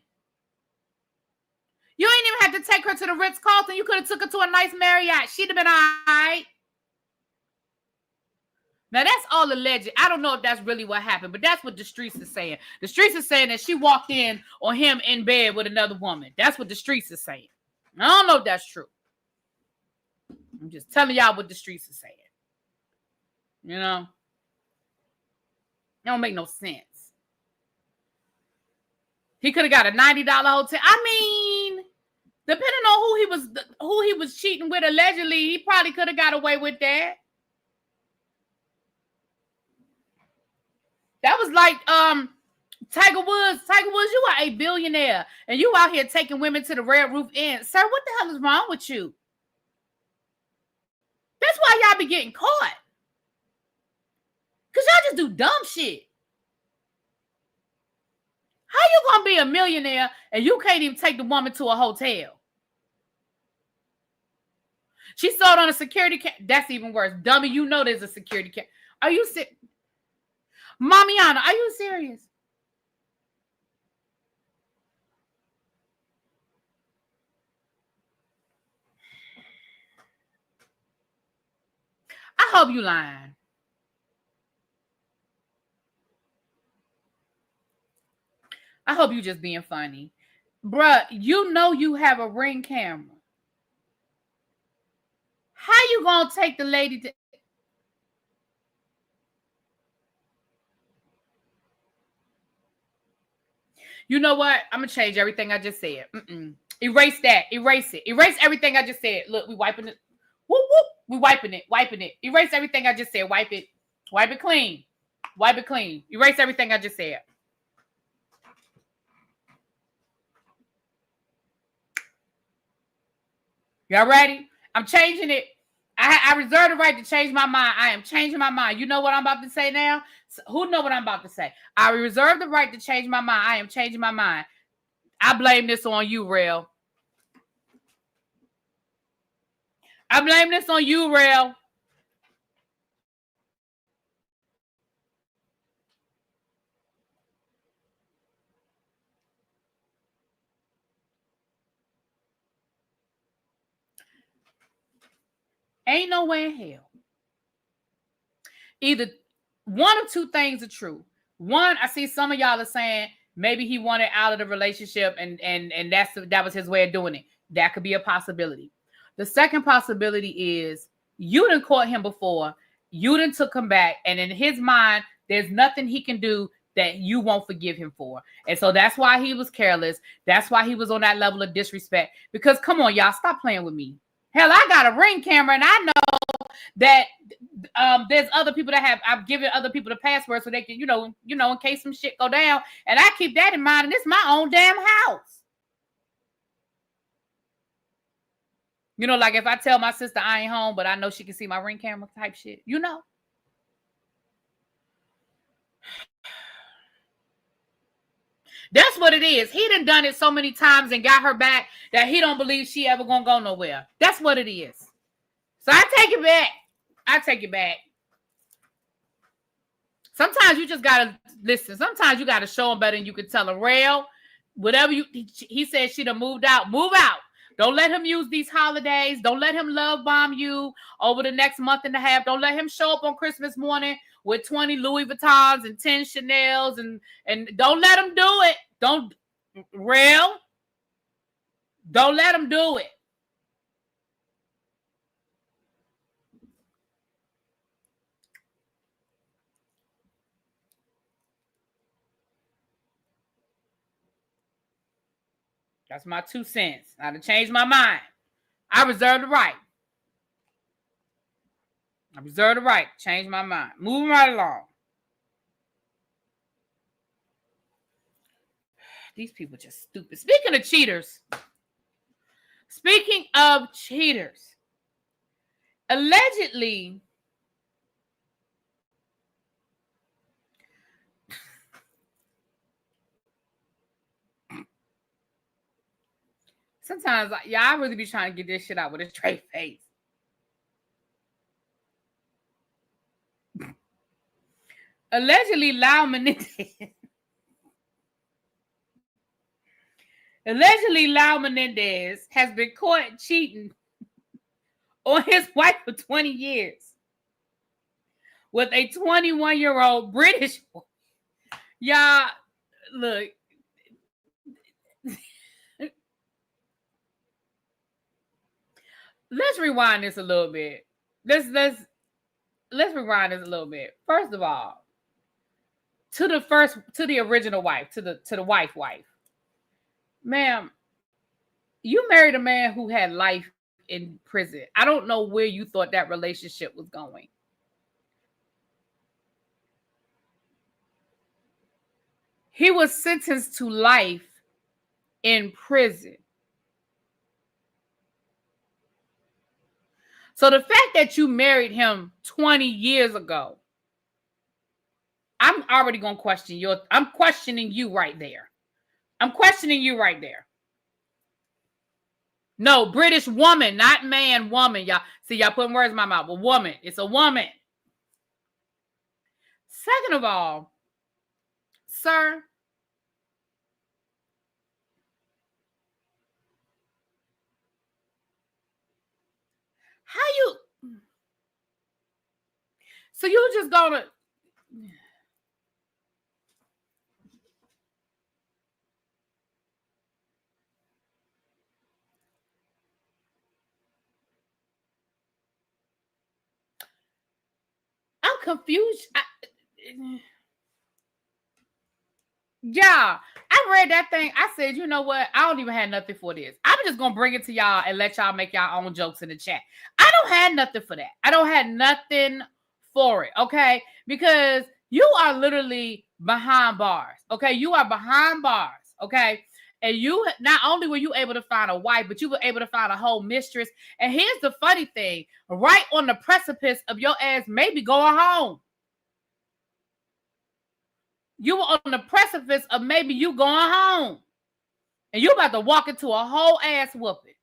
You ain't even have to take her to the Ritz-Carlton. You could have took her to a nice Marriott. She'd have been all right. Now, that's all alleged. I don't know if that's really what happened, but that's what the streets is saying. The streets is saying that she walked in on him in bed with another woman. That's what the streets is saying. I don't know if that's true. I'm just telling y'all what the streets is saying. You know? It don't make no sense. He could have got a $90 hotel. I mean, depending on who he was cheating with allegedly, he probably could have got away with that. That was like Tiger Woods. Tiger Woods, you are a billionaire, and you out here taking women to the Red Roof Inn. Sir, what the hell is wrong with you? That's why y'all be getting caught. Because y'all just do dumb shit. How you gonna be a millionaire and you can't even take the woman to a hotel? She saw it on a security camera. That's even worse. Dummy, you know there's a security camera. Are you serious? Mamiana, are you serious? I hope you lying. I hope you just being funny. Bruh, you know you have a Ring camera. How you gonna take the lady to... You know what? I'm gonna change everything I just said. Erase that. Erase it. Erase everything I just said. Look, we wiping it. Whoop, whoop. We wiping it. Wiping it. Erase everything I just said. Wipe it. Wipe it clean. Wipe it clean. Erase everything I just said. Y'all ready? I'm changing it. I reserve the right to change my mind. I am changing my mind. You know what I'm about to say now? Who know what I'm about to say? I reserve the right to change my mind. I am changing my mind. I blame this on you, Real. I blame this on you, Real. Ain't no way in hell. Either one or two things are true. One, I see some of y'all are saying maybe he wanted out of the relationship and that was his way of doing it. That could be a possibility. The second possibility is you done caught him before. You done took him back. And in his mind, there's nothing he can do that you won't forgive him for. And so that's why he was careless. That's why he was on that level of disrespect. Because come on, y'all, stop playing with me. Hell, I got a Ring camera and I know that there's other people that I've given other people the password so they can, you know, in case some shit go down. And I keep that in mind. And it's my own damn house. You know, like if I tell my sister I ain't home, but I know she can see my Ring camera type shit, you know. That's what it is. He done it so many times and got her back that he don't believe she ever gonna go nowhere. That's what it is. So I take it back. I take it back. Sometimes you just gotta listen. Sometimes you gotta show him better than you can tell him. Real, whatever he said she done moved out. Move out. Don't let him use these holidays. Don't let him love bomb you over the next month and a half. Don't let him show up on Christmas morning with 20 Louis Vuittons and 10 Chanels and don't let him do it. Don't let him do it. That's my 2 cents. I done changed my mind. I reserve the right. I reserve the right to change my mind. Moving right along. These people just stupid. Speaking of cheaters, allegedly, Sometimes, I really be trying to get this shit out with a straight face. Allegedly, Lau Menendez. Allegedly, Lau Menendez has been caught cheating on his wife for 20 years with a 21-year-old British woman. Y'all, look. Let's rewind this a little bit. Let's rewind this a little bit. First of all, to the original wife, to the wife. Ma'am, you married a man who had life in prison. I don't know where you thought that relationship was going. He was sentenced to life in prison. So the fact that you married him 20 years ago, I'm already going to question I'm questioning you right there. I'm questioning you right there. No, British woman, not man, woman. Y'all see, y'all putting words in my mouth. A woman. It's a woman. Second of all, sir, how you? So you just gonna? I'm confused. Yeah, I read that thing. I said, you know what? I don't even have nothing for this. I'm just gonna bring it to y'all and let y'all make y'all own jokes in the chat. I don't have nothing for that. I don't have nothing for it, okay? Because you are literally behind bars, okay? You are behind bars, okay? And you not only were you able to find a wife, but you were able to find a whole mistress. And here's the funny thing: right on the precipice of your ass maybe going home. You were on the precipice of maybe you going home. And you about to walk into a whole ass whooping.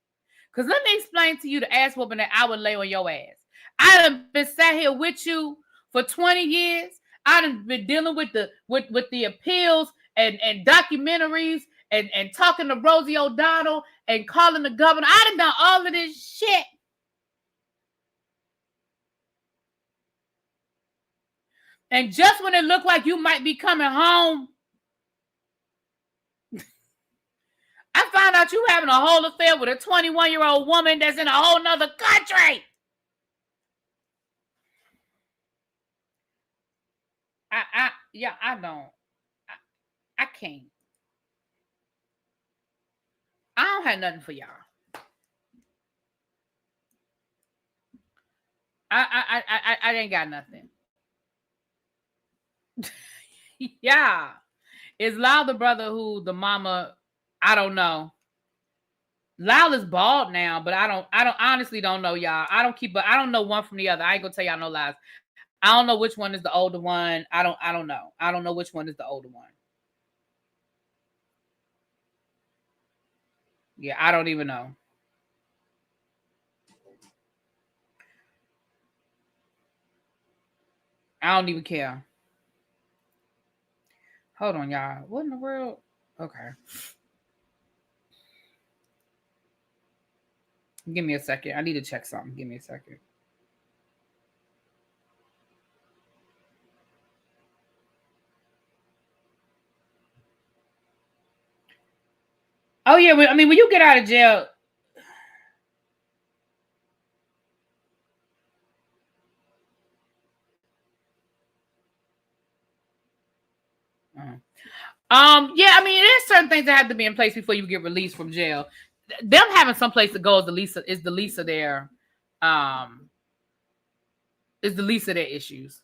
Because let me explain to you the ass whooping that I would lay on your ass. I done been sat here with you for 20 years. I done been dealing with the appeals and documentaries and talking to Rosie O'Donnell and calling the governor. I done done all of this shit. And just when it looked like you might be coming home, I found out you having a whole affair with a 21-year-old woman that's in a whole nother country. I don't. I can't. I don't have nothing for y'all. I ain't got nothing. Yeah. Is Lyle the brother who the mama, I don't know. Lyle is bald now, but I don't honestly don't know, y'all. I don't know one from the other. I ain't gonna tell y'all no lies. I don't know which one is the older one. I don't know. I don't know which one is the older one. Yeah, I don't even know. I don't even care. Hold on, y'all. What in the world? Okay. Give me a second. I need to check something. Give me a second. Oh, yeah. I mean, when you get out of jail. Yeah, I mean, there's certain things that have to be in place before you get released from jail. Them having some place to go is the least of their issues.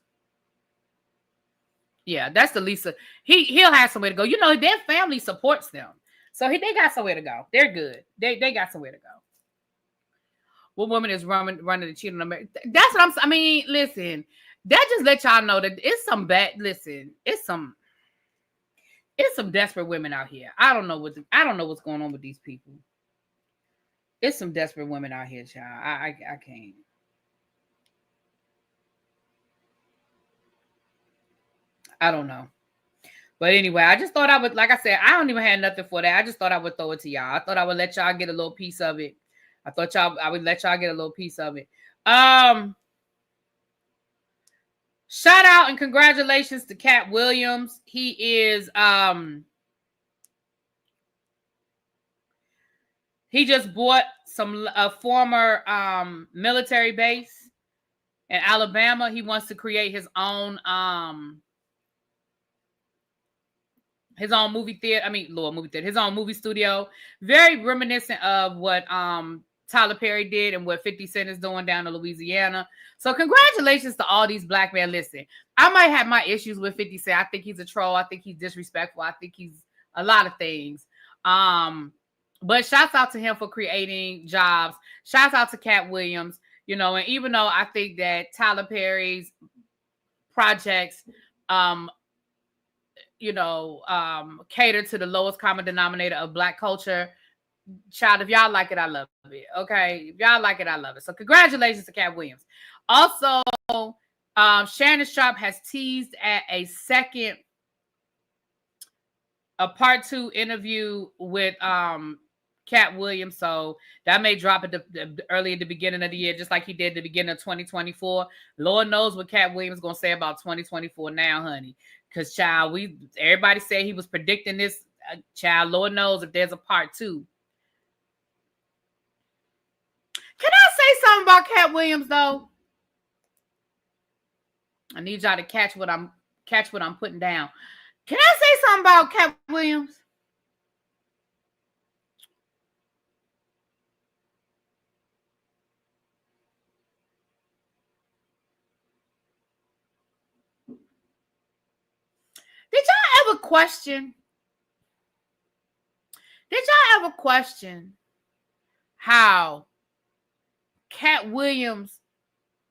Yeah, that's the least of he'll have somewhere to go. You know, their family supports them. So they got somewhere to go. They're good. They got somewhere to go. What woman is running the cheat on America? That's what I mean, listen, that just let y'all know that it's some bad. Listen, it's some desperate women out here. I don't know what's going on with these people. It's some desperate women out here, child. I can't. I don't know. But anyway, I just thought I would, like I said, I don't even have nothing for that. I just thought I would throw it to y'all. I thought I would let y'all get a little piece of it. I would let y'all get a little piece of it. Shout out and congratulations to Katt Williams. He is he just bought a former military base in Alabama. He wants to create his own movie theater. His own movie studio. Very reminiscent of what Tyler Perry did and what 50 Cent is doing down in Louisiana. So congratulations to all these black men. Listen, I might have my issues with 50 Cent. I think he's a troll. I think he's disrespectful. I think he's a lot of things. But shouts out to him for creating jobs. Shouts out to Katt Williams. You know, and even though I think that Tyler Perry's projects cater to the lowest common denominator of black culture. Child, if y'all like it, I love it. Okay. If y'all like it, I love it. So congratulations to Katt Williams. Also, Shannon Sharpe has teased at a part 2 interview with Katt Williams. So that may drop at early at the beginning of the year, just like he did at the beginning of 2024. Lord knows what Katt Williams is going to say about 2024 now, honey. Because, child, everybody said he was predicting this. Child, Lord knows if there's a part 2. Can I say something about Katt Williams, though? I need y'all to catch what I'm putting down. Can I say something about Katt Williams? Did y'all ever question how Katt Williams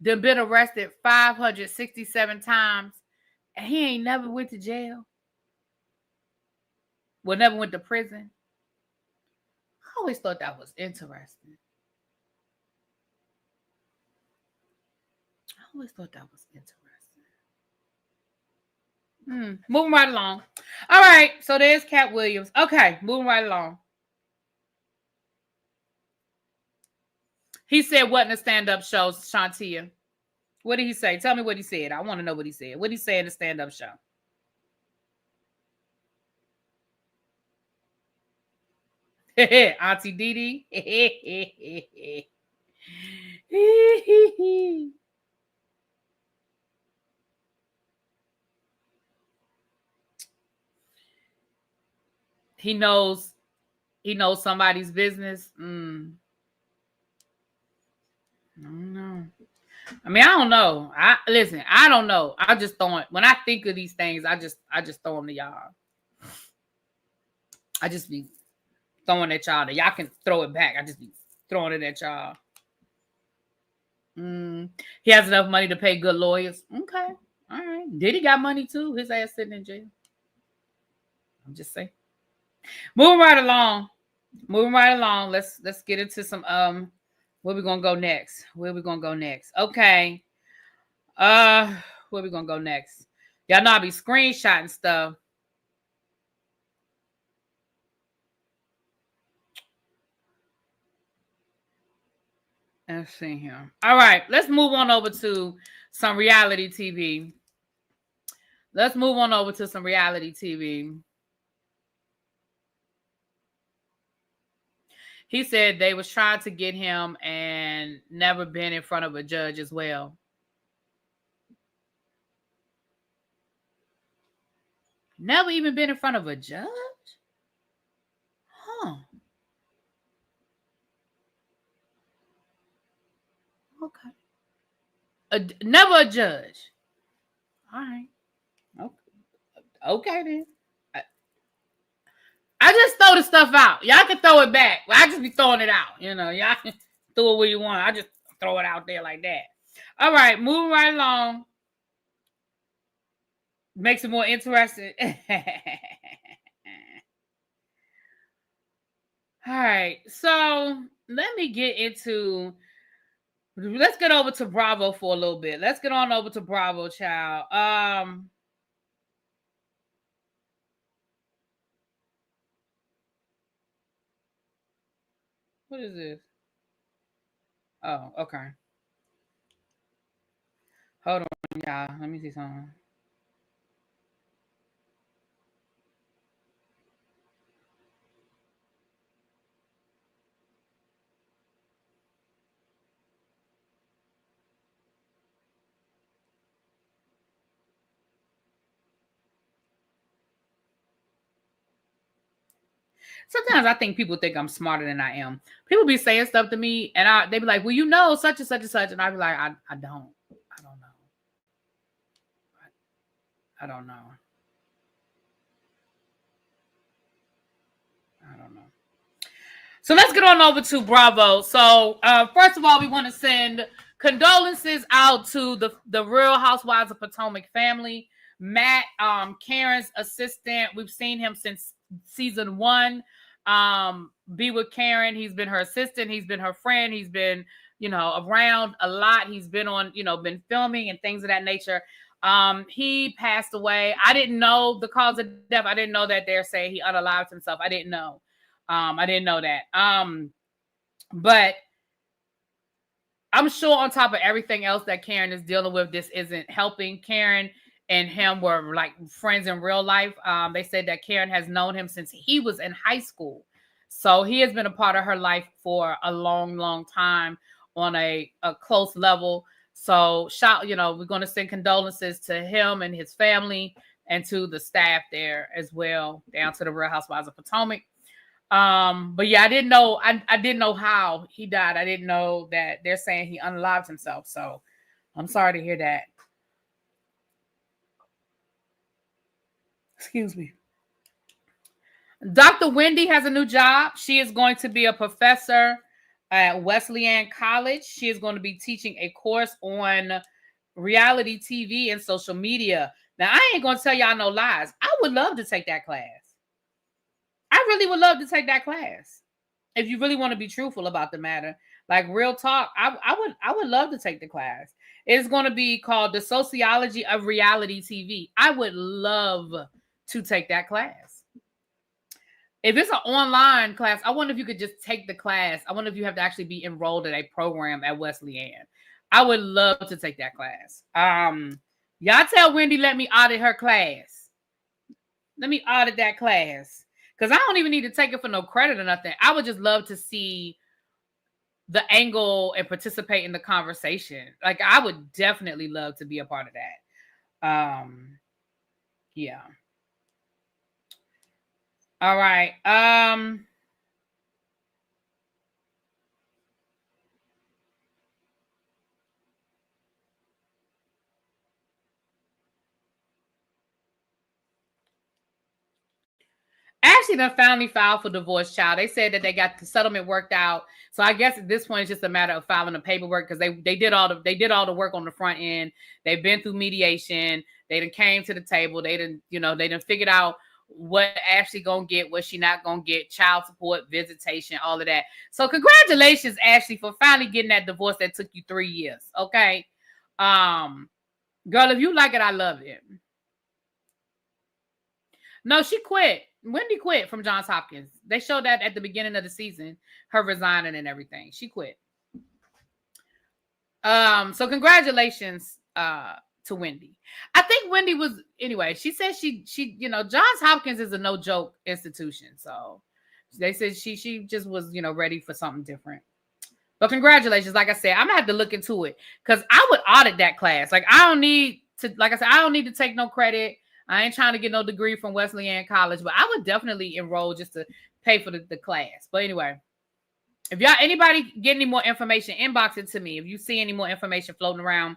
done been arrested 567 times and he ain't never went to jail? Well, never went to prison. I always thought that was interesting. Moving right along. All right, so there's Katt Williams. Okay, moving right along. He said what in the stand-up show, Shantia? What did he say? Tell me what he said. I want to know what he said. What did he say in the stand-up show? Auntie Diddy. He knows somebody's business. I don't know. I mean, I don't know. I don't know. I just throwing, when I think of these things, I just throw them to y'all. I just be throwing at y'all that y'all can throw it back. I just be throwing it at y'all. He has enough money to pay good lawyers. Okay. All right. Diddy got money too. His ass sitting in jail. I'm just saying. Moving right along. Let's get into some where we gonna go next? Okay. Where we gonna go next? Y'all know I be screenshotting stuff. Let's see here. All right, let's move on over to some reality TV. He said they was trying to get him and never been in front of a judge as well. Never even been in front of a judge? Huh. Okay. Never a judge. All right. Okay then. I just throw the stuff out. Y'all can throw it back. I just be throwing it out. You know, y'all can throw it where you want. I just throw it out there like that. All right, moving right along. Makes it more interesting. All right, so let me get into. Let's get over to Bravo for a little bit. Let's get on over to Bravo, child. What is this? Oh, okay. Hold on, y'all. Let me see something. Sometimes I think people think I'm smarter than I am. People be saying stuff to me, and they be like, "Well, you know, such and such and such," and I be like, "I don't. I don't know. I don't know. I don't know." So let's get on over to Bravo. So first of all, we want to send condolences out to the Real Housewives of Potomac family. Matt, Karen's assistant. We've seen him since season 1. Be with Karen. He's been her assistant. He's been her friend. He's been, around a lot. He's been on, been filming and things of that nature. He passed away. I didn't know the cause of death. I didn't know that they're saying he unalived himself. I didn't know. I didn't know that. But I'm sure on top of everything else that Karen is dealing with, this isn't helping. Karen and him were like friends in real life. They said that Karen has known him since he was in high school. So he has been a part of her life for a long, long time on a close level. So we're going to send condolences to him and his family and to the staff there as well, down to the Real Housewives of Potomac. But yeah, I didn't know. I didn't know how he died. I didn't know that they're saying he unalived himself. So I'm sorry to hear that. Excuse me. Dr. Wendy has a new job. She is going to be a professor at Wesleyan College. She is going to be teaching a course on reality TV and social media. Now, I ain't going to tell y'all no lies. I would love to take that class. I really would love to take that class. If you really want to be truthful about the matter, like real talk, I would love to take the class. It's going to be called The Sociology of Reality TV. I would love to take that class. If it's an online class, I wonder if you could just take the class. I wonder if you have to actually be enrolled in a program at Wesleyan. I would love to take that class. Y'all tell Wendy, let me audit her class. Let me audit that class. Because I don't even need to take it for no credit or nothing. I would just love to see the angle and participate in the conversation. Like, I would definitely love to be a part of that. Yeah. All right. Ashley done finally filed for divorce, child. They said that they got the settlement worked out. So I guess at this point it's just a matter of filing the paperwork, because they did all the work on the front end. They've been through mediation. They done came to the table. They done figured out what Ashley gonna get, what she not gonna get, child support, visitation, all of that. So congratulations, Ashley, for finally getting that divorce that took you 3 years. Okay. Girl, if you like it, I love it. No, she quit. Wendy quit from Johns Hopkins. They showed that at the beginning of the season, her resigning and everything. She quit. So congratulations to Wendy. I think Wendy was, anyway, she said she Johns Hopkins is a no joke institution. So they said she just was, ready for something different. But congratulations. Like I said, I'm gonna have to look into it, because I would audit that class. Like, I don't need to take no credit. I ain't trying to get no degree from Wesleyan College, but I would definitely enroll just to pay for the class. But anyway, if anybody get any more information, inbox it to me. If you see any more information floating around,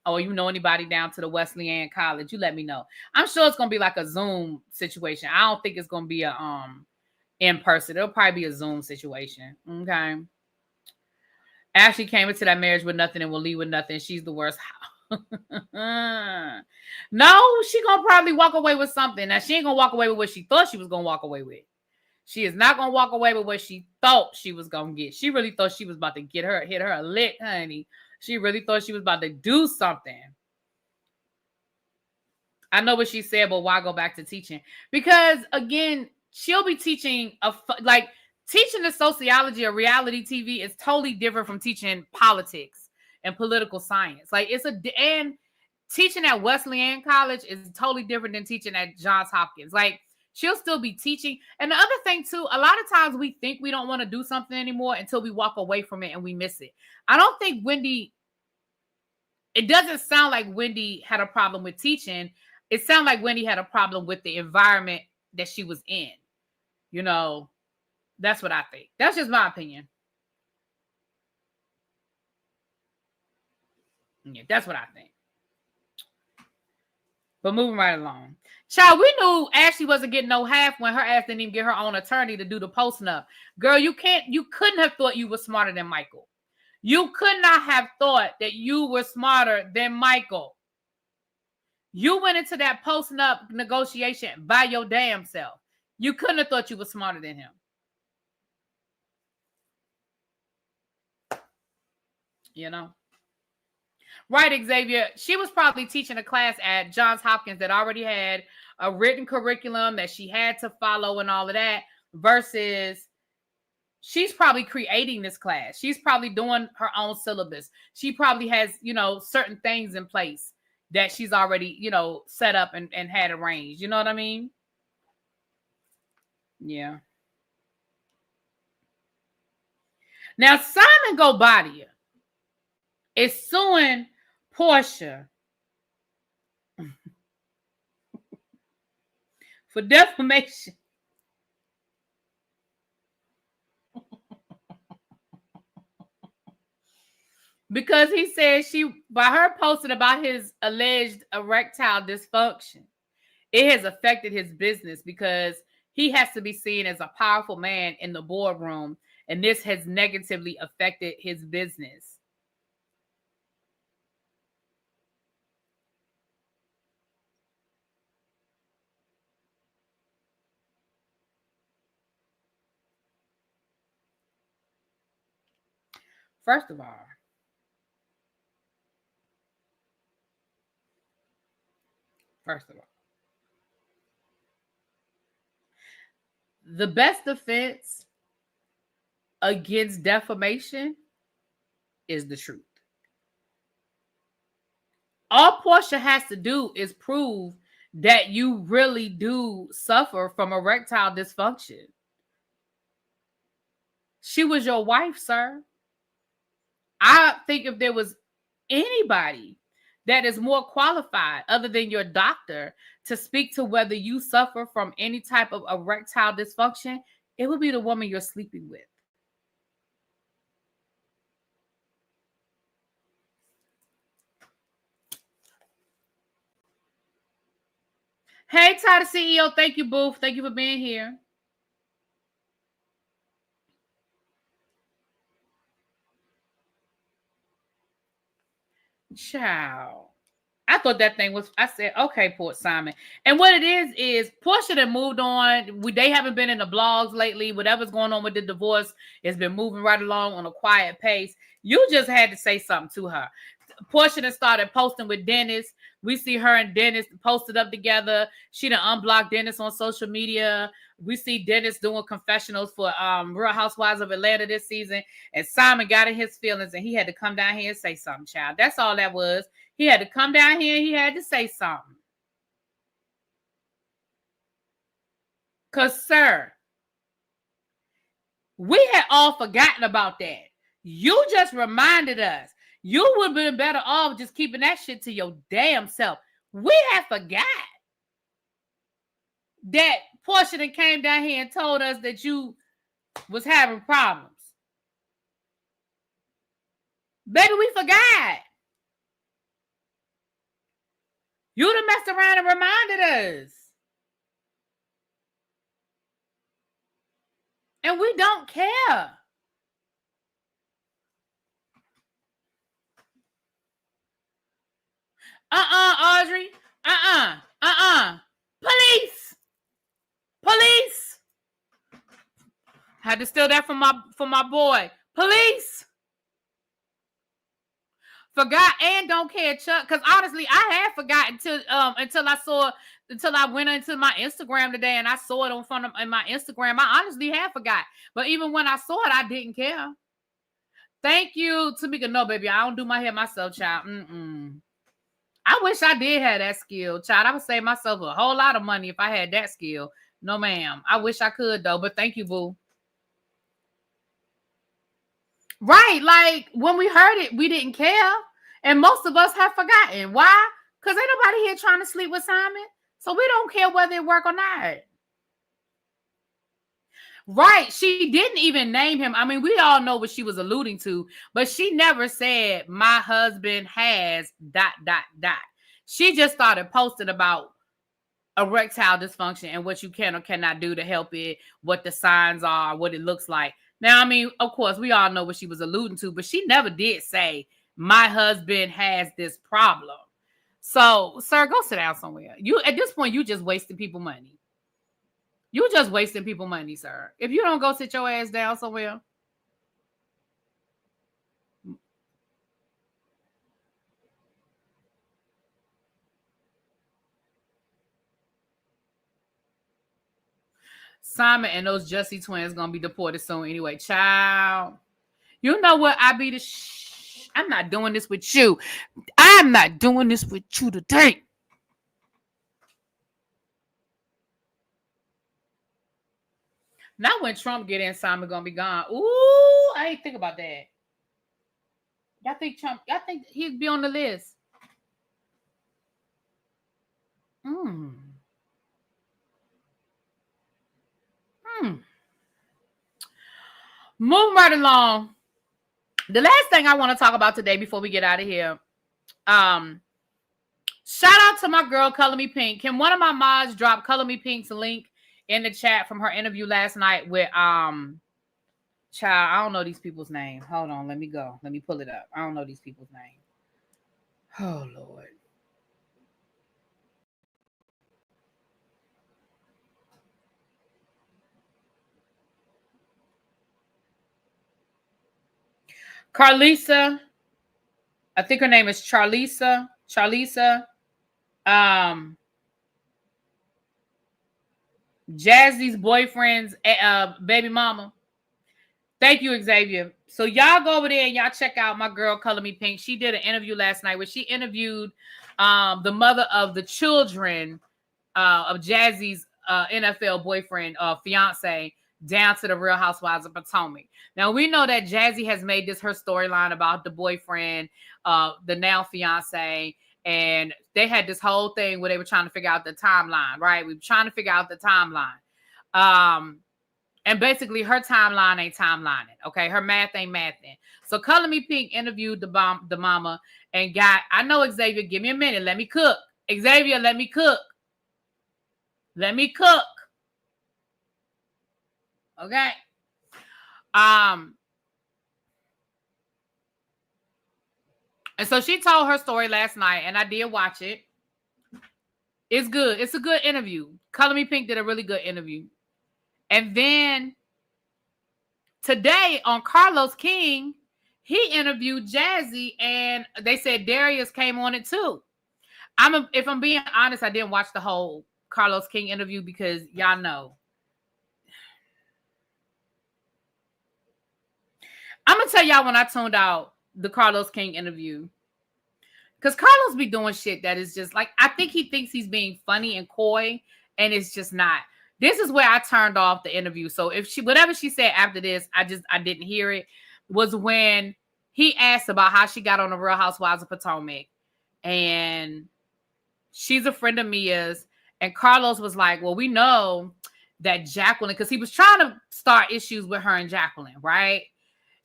or you know anybody down to the Wesleyan College, you let me know. I'm sure it's gonna be like a Zoom situation. I don't think it's gonna be a in person. It'll probably be a Zoom situation. Okay. Ashley came into that marriage with nothing and will leave with nothing. She's the worst. No, she gonna probably walk away with something. Now, she ain't gonna walk away with what she thought she was gonna walk away with. She is not gonna walk away with what she thought she was gonna get. She really thought she was about to hit her a lick, honey. She really thought she was about to do something. I know what she said, but why go back to teaching? Because again, she'll be teaching teaching the sociology of reality TV is totally different from teaching politics and political science. Like and teaching at Wesleyan College is totally different than teaching at Johns Hopkins. Like she'll still be teaching. And the other thing too, a lot of times we think we don't want to do something anymore until we walk away from it and we miss it. I don't think it doesn't sound like Wendy had a problem with teaching. It sounded like Wendy had a problem with the environment that she was in. You know, that's what I think. That's just my opinion. Yeah, that's what I think. But moving right along. Child, we knew Ashley wasn't getting no half when her ass didn't even get her own attorney to do the posting up. Girl, you couldn't have thought you were smarter than Michael. You could not have thought that you were smarter than Michael. You went into that posting up negotiation by your damn self. You couldn't have thought you were smarter than him. You know? Right, Xavier. She was probably teaching a class at Johns Hopkins that already had a written curriculum that she had to follow and all of that, versus she's probably creating this class. She's probably doing her own syllabus. She probably has, certain things in place that she's already, set up and had arranged. You know what I mean? Yeah. Now, Simon Gobadia is suing Porsha for defamation. Because he said by her posting about his alleged erectile dysfunction, it has affected his business because he has to be seen as a powerful man in the boardroom, and this has negatively affected his business. First of all, the best defense against defamation is the truth. All Porsha has to do is prove that you really do suffer from erectile dysfunction. She was your wife, sir. I think if there was anybody that is more qualified other than your doctor to speak to whether you suffer from any type of erectile dysfunction, it would be the woman you're sleeping with. Hey, Ty, the CEO. Thank you, Booth. Thank you for being here. Ciao. I thought that thing was, I said, okay, Port Simon. And what it is Porsha that moved on. They haven't been in the blogs lately. Whatever's going on with the divorce has been moving right along on a quiet pace. You just had to say something to her. Porsha that started posting with Dennis. We see her and Dennis posted up together. She done unblocked Dennis on social media. We see Dennis doing confessionals for Real Housewives of Atlanta this season. And Simon got in his feelings and he had to come down here and say something, child. That's all that was. He had to come down here and he had to say something. Because, sir, we had all forgotten about that. You just reminded us. You would have been better off just keeping that shit to your damn self. We had forgot that Porsha that came down here and told us that you was having problems. Baby, we forgot. You done messed around and reminded us. And we don't care. Audrey. Police. Had to steal that from my boy. Police. Forgot and don't care, Chuck. Because honestly, I had forgotten until I went into my Instagram today and I saw it in my Instagram. I honestly had forgot. But even when I saw it, I didn't care. Thank you, Tamika. No, baby, I don't do my hair myself, child. I wish I did have that skill, child. I would save myself a whole lot of money if I had that skill. No, ma'am. I wish I could, though. But thank you, boo. Right. Like, when we heard it, we didn't care. And most of us have forgotten. Why? Because ain't nobody here trying to sleep with Simon. So we don't care whether it work or not. Right. She didn't even name him. I mean, we all know what she was alluding to, but she never said my husband has ... She just started posting about erectile dysfunction and what you can or cannot do to help it, what the signs are, what it looks like. Now, I mean, of course, we all know what she was alluding to, but she never did say my husband has this problem. So, sir, go sit down somewhere. You at this point, you just wasting people money. You just wasting people money, sir. If you don't go sit your ass down somewhere. Simon and those Jussie twins gonna be deported soon anyway. Child. You know what? I'm not doing this with you. I'm not doing this with you today. Now when Trump get in, Simon gonna be gone. Ooh, I ain't think about that. Y'all think he'd be on the list? Moving right along. The last thing I want to talk about today before we get out of here. Shout out to my girl, Color Me Pink. Can one of my mods drop Color Me Pink's link in the chat from her interview last night with child, I don't know these people's name. Hold on, let me go. Let me pull it up. I don't know these people's name. Oh Lord. Carlisa. I think her name is Charlisa. Jassie's boyfriend's baby mama. Thank you, Xavier. So y'all go over there and y'all check out my girl, Color Me Pink. She did an interview last night where she interviewed the mother of the children of Jassie's NFL boyfriend, fiance, down to the Real Housewives of Potomac. Now, we know that Jassi has made this her storyline about the boyfriend, the now fiance, and they had this whole thing where they were trying to figure out the timeline, right? We were trying to figure out the timeline. And basically, her timeline ain't timelining, okay? Her math ain't mathing. So, Color Me Pink interviewed the mama and got, I know, Xavier, give me a minute. Let me cook. Xavier, let me cook. Let me cook. Okay. And so she told her story last night, and I did watch it. It's good. It's a good interview. Color Me Pink did a really good interview. And then today on Carlos King, he interviewed Jassi, and they said Darius came on it too. If I'm being honest, I didn't watch the whole Carlos King interview because y'all know. I'm going to tell y'all when I tuned out the Carlos King interview. Because Carlos be doing shit that is just like, I think he thinks he's being funny and coy, and it's just not. This is where I turned off the interview. So whatever she said after this, I didn't hear it, was when he asked about how she got on the Real Housewives of Potomac. And she's a friend of Mia's. And Carlos was like, well, we know that Jacqueline, because he was trying to start issues with her and Jacqueline, right?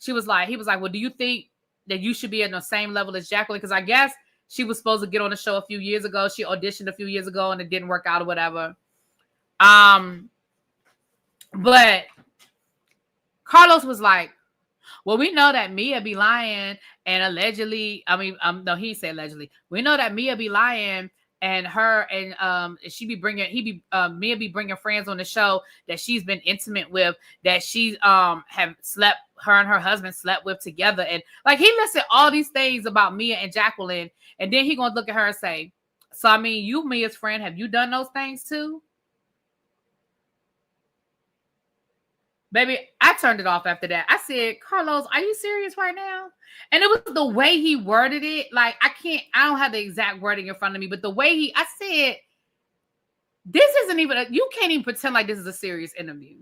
He was like, well, do you think that you should be at the same level as Jacqueline? Because I guess she was supposed to get on the show a few years ago. She auditioned a few years ago and it didn't work out or whatever. But Carlos was like, well, we know that Mia be lying and allegedly, no, he said allegedly. We know that Mia be lying and Mia be bringing friends on the show that she's been intimate with, that she have slept, her and her husband slept with together, and like he listed all these things about Mia and Jacqueline, and then he gonna look at her and say, so I mean, you Mia's friend, have you done those things too? Baby, I turned it off after that. I said, Carlos, are you serious right now? And it was the way he worded it. Like, I don't have the exact wording in front of me, but the way I said, this isn't even, you can't even pretend like this is a serious interview.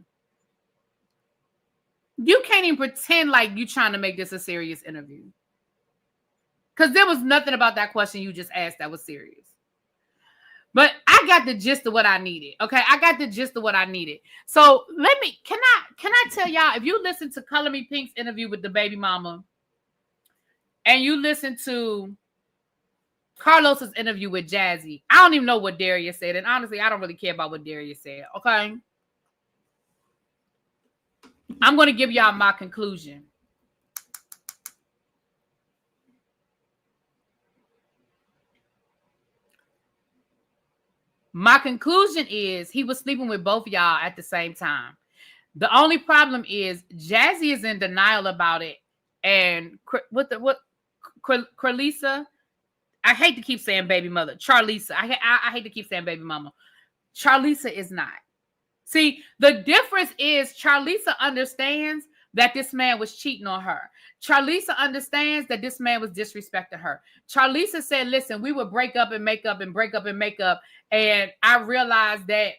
You can't even pretend like you're trying to make this a serious interview. Because there was nothing about that question you just asked that was serious. But I got the gist of what I needed. Okay, I got the gist of what I needed. So can I tell y'all, if you listen to Color Me Pink's interview with the baby mama, and you listen to Carlos's interview with Jassi, I don't even know what Darius said, and honestly, I don't really care about what Darius said. Okay, I'm going to give y'all my conclusion. My conclusion is he was sleeping with both of y'all at the same time. The only problem is Jassi is in denial about it. And Carlisa, I hate to keep saying baby mother. Charlisa, I hate to keep saying baby mama. Charlisa is not. See, the difference is Charlisa understands that this man was cheating on her. Charlisa understands that this man was disrespecting her. Charlisa said, listen, we would break up and make up and break up and make up. And I realized that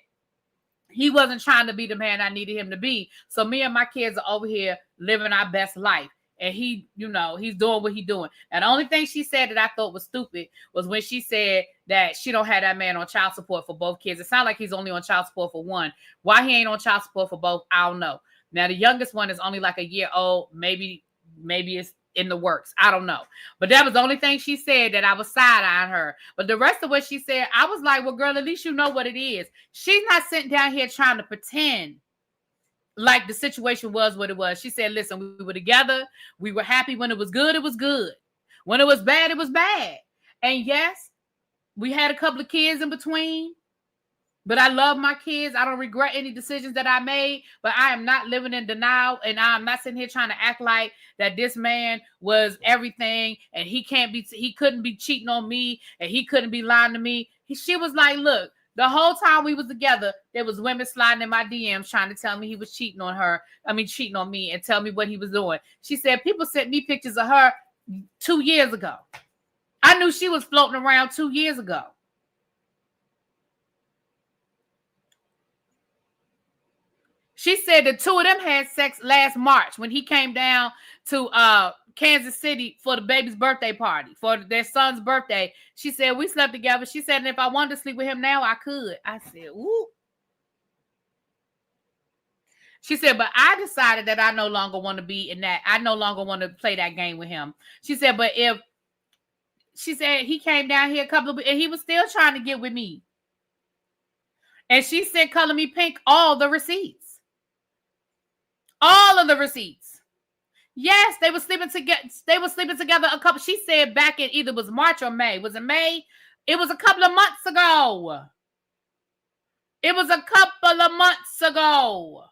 he wasn't trying to be the man I needed him to be. So me and my kids are over here living our best life. And he, he's doing what he's doing. And the only thing she said that I thought was stupid was when she said that she don't have that man on child support for both kids. It sounds like he's only on child support for one. Why he ain't on child support for both, I don't know. Now, the youngest one is only like a year old. Maybe it's in the works. I don't know. But that was the only thing she said that I was side-eyeing her. But the rest of what she said, I was like, well, girl, at least you know what it is. She's not sitting down here trying to pretend like the situation was what it was. She said, listen, we were together. We were happy. When it was good, it was good. When it was bad, it was bad. And yes, we had a couple of kids in between. But I love my kids. I don't regret any decisions that I made, but I am not living in denial. And I'm not sitting here trying to act like that this man was everything and he couldn't be cheating on me and he couldn't be lying to me. She was like, look, the whole time we was together, there was women sliding in my DMs trying to tell me he was cheating on me and tell me what he was doing. She said, people sent me pictures of her 2 years ago. I knew she was floating around 2 years ago. She said the two of them had sex last March when he came down to Kansas City for the baby's birthday party, for their son's birthday. She said, we slept together. She said, and if I wanted to sleep with him now, I could. I said, ooh. She said, but I decided that I no longer want to be in that. I no longer want to play that game with him. She said, but she said he came down here and he was still trying to get with me. And she sent Color Me Pink all the receipts. All of the receipts. Yes, they were sleeping together. They were sleeping together a couple. She said back in either was March or May. Was it May? It was a couple of months ago. It was a couple of months ago.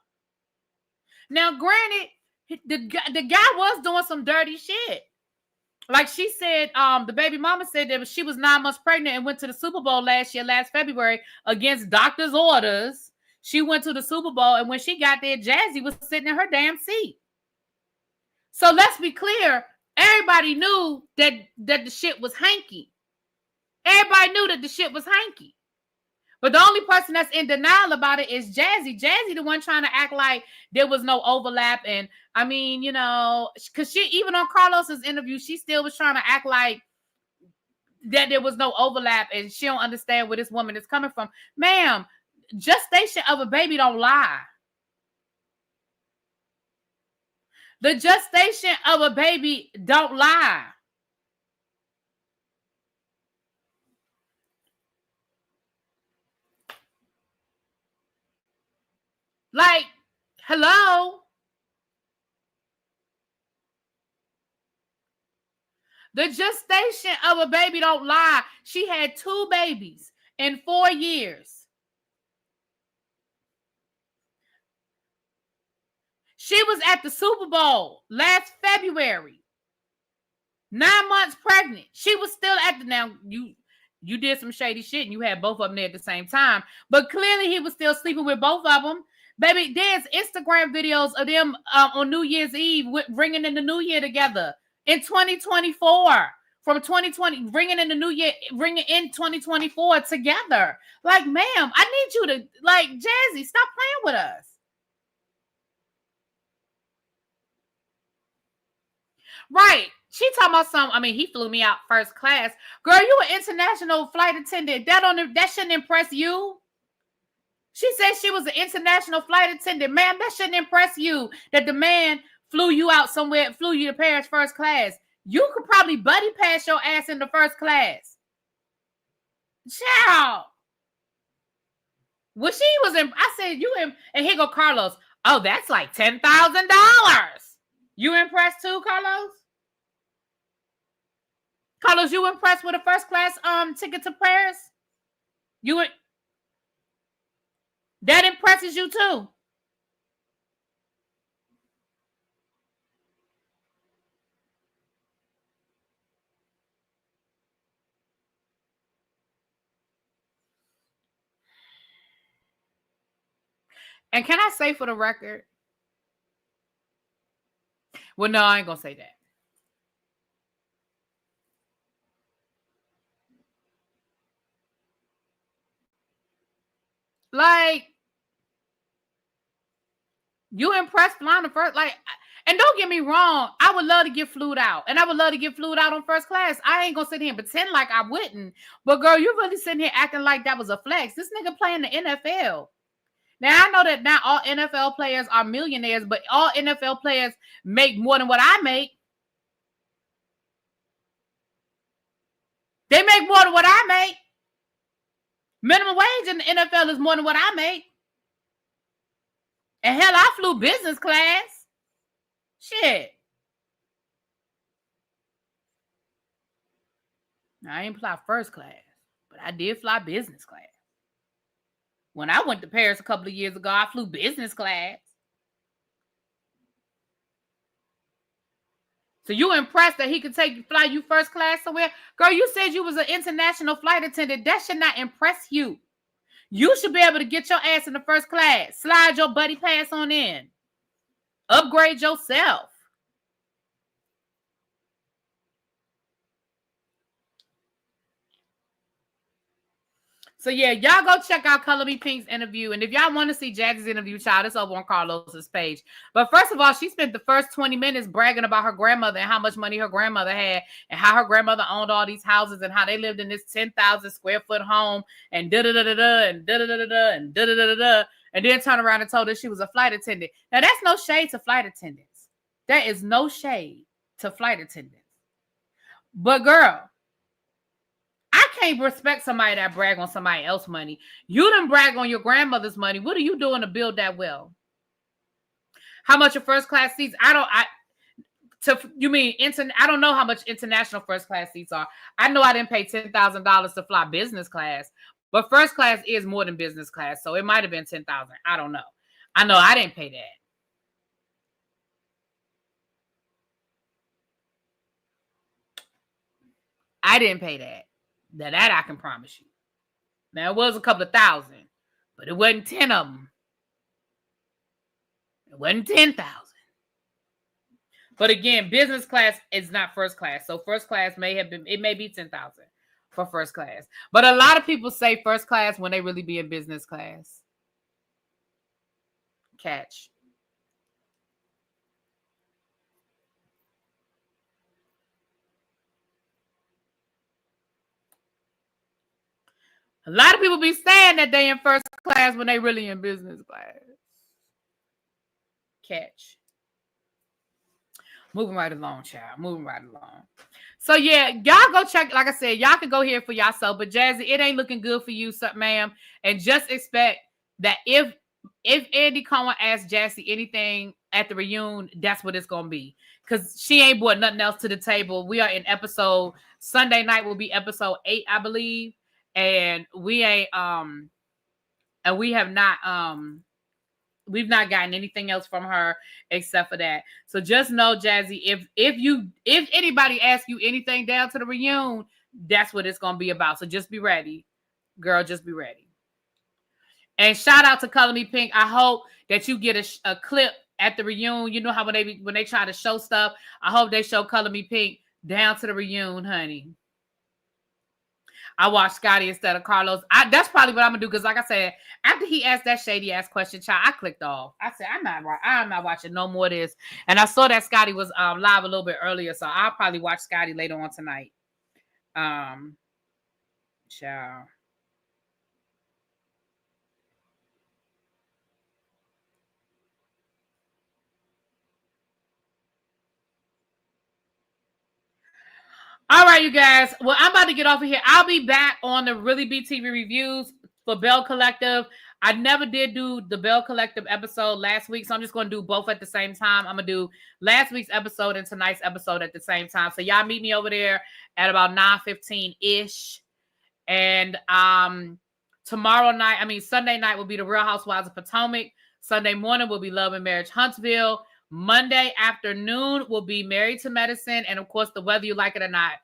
Now, granted, the guy was doing some dirty shit. Like she said, the baby mama said that she was 9 months pregnant and went to the Super Bowl last February, against doctor's orders. She went to the Super Bowl, and when she got there, Jassi was sitting in her damn seat. So let's be clear. Everybody knew that the shit was hanky. Everybody knew that the shit was hanky. But the only person that's in denial about it is Jassi. Jassi, the one trying to act like there was no overlap. And I mean, because she, even on Carlos's interview, she still was trying to act like that there was no overlap and she don't understand where this woman is coming from. Ma'am, gestation of a baby don't lie. The gestation of a baby don't lie. Like, hello? The gestation of a baby don't lie. She had 2 babies in 4 years. She was at the Super Bowl last February. 9 months pregnant. She was still at the, now you did some shady shit and you had both of them there at the same time. But clearly he was still sleeping with both of them. Baby, there's Instagram videos of them on New Year's Eve bringing in the new year together in 2024. From 2020, bringing in the new year, bringing in 2024 together. Like, ma'am, I need you to, like, Jassi, stop playing with us. Right. She talking about something. I mean, he flew me out first class. Girl, you an international flight attendant. That shouldn't impress you. She said she was an international flight attendant. Ma'am, that shouldn't impress you. That the man flew you out somewhere, flew you to Paris first class. You could probably buddy pass your ass in the first class. Child. Well, she was in, I said, you in, and here go Carlos. Oh, that's like $10,000. You impressed too, Carlos? Carlos, you impressed with a first class ticket to Paris? That impresses you too. And can I say for the record? Well, no, I ain't gonna say that. Like, you impressed flying the first, like, and don't get me wrong, I would love to get flued out. And I would love to get flued out on first class. I ain't gonna sit here and pretend like I wouldn't. But girl, you really sitting here acting like that was a flex. This nigga playing the NFL. Now, I know that not all NFL players are millionaires, but all NFL players make more than what I make. They make more than what I make. Minimum wage in the NFL is more than what I make. And hell, I flew business class. Shit. Now, I ain't fly first class, but I did fly business class. When I went to Paris a couple of years ago, I flew business class. So you impressed that he could fly you first class somewhere? Girl, you said you was an international flight attendant. That should not impress you. You should be able to get your ass in the first class. Slide your buddy pass on in. Upgrade yourself. So yeah, y'all go check out Color Me Pink's interview. And if y'all want to see Jassi's interview, child, it's over on Carlos's page. But first of all, she spent the first 20 minutes bragging about her grandmother and how much money her grandmother had and how her grandmother owned all these houses and how they lived in this 10,000 square foot home and da-da-da-da-da and da-da-da-da-da and da-da-da-da-da. And then turned around and told her she was a flight attendant. Now, that's no shade to flight attendants. That is no shade to flight attendants. But girl, I can't respect somebody that brag on somebody else's money. You done brag on your grandmother's money. What are you doing to build that wealth? How much your first class seats? I don't know how much international first class seats are. I know I didn't pay $10,000 to fly business class, but first class is more than business class. So it might have been $10,000. I don't know. I know I didn't pay that. I didn't pay that. Now that I can promise you. Now it was a couple of thousand, but it wasn't 10 of them. It wasn't 10,000. But again, business class is not first class. So first class may be 10,000 for first class. But a lot of people say first class when they really be in business class. Catch. A lot of people be saying that they in first class when they really in business class. Catch. Moving right along, child. Moving right along. So yeah, y'all go check. Like I said, y'all can go here for yourself. But Jassi, it ain't looking good for you, ma'am. And just expect that if Andy Cohen asks Jassi anything at the reunion, that's what it's gonna be. because she ain't brought nothing else to the table. We are in episode Sunday night will be episode 8, I believe, and we ain't and we have not we've not gotten anything else from her except for that. So just know, Jassi, if anybody asks you anything down to the reunion, that's what it's gonna be about. So just be ready, girl. Just be ready. And shout out to Color Me Pink. I hope that you get a clip at the reunion. You know how when they try to show stuff, I hope they show Color Me Pink down to the reunion, honey. I watched Scotty instead of Carlos. That's probably what I'm gonna do because, like I said, after he asked that shady ass question, child, I clicked off. I said, I'm not watching no more of this. And I saw that Scotty was live a little bit earlier, so I'll probably watch Scotty later on tonight. Child. All right, you guys. Well, I'm about to get off of here. I'll be back on the Really Be TV reviews for Bell Collective. I never did do the Bell Collective episode last week, so I'm just going to do both at the same time. I'm going to do last week's episode and tonight's episode at the same time. So y'all meet me over there at about 9:15-ish. And Sunday night will be the Real Housewives of Potomac. Sunday morning will be Love and Marriage Huntsville. Monday afternoon will be Married to Medicine. And, of course, the Whether You Like It or Not.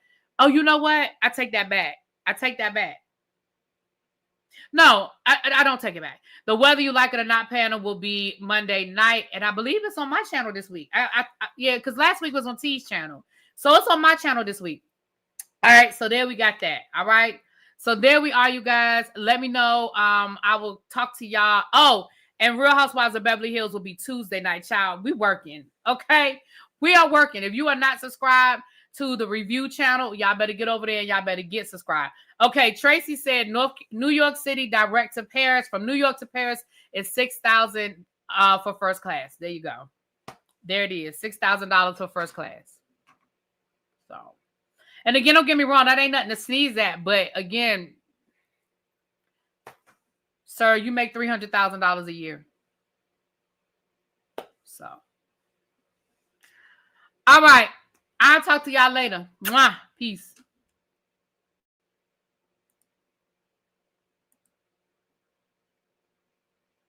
Oh, you know what? I take that back. No, I don't take it back. The Whether You Like It or Not panel will be Monday night. And I believe it's on my channel this week. Yeah, because last week was on T's channel. So it's on my channel this week. All right, so there we got that. All right. So there we are, you guys. Let me know. I will talk to y'all. Oh, and Real Housewives of Beverly Hills will be Tuesday night, child. We working, okay? We are working. If you are not subscribed to the review channel, y'all better get over there and y'all better get subscribed. Okay, Tracy said New York City direct to Paris. From New York to Paris is $6,000 for first class. There you go. There it is, $6,000 for first class. So, and again, don't get me wrong, that ain't nothing to sneeze at. But again, sir, you make $300,000 a year. So, all right. I'll talk to y'all later. Mwah. Peace.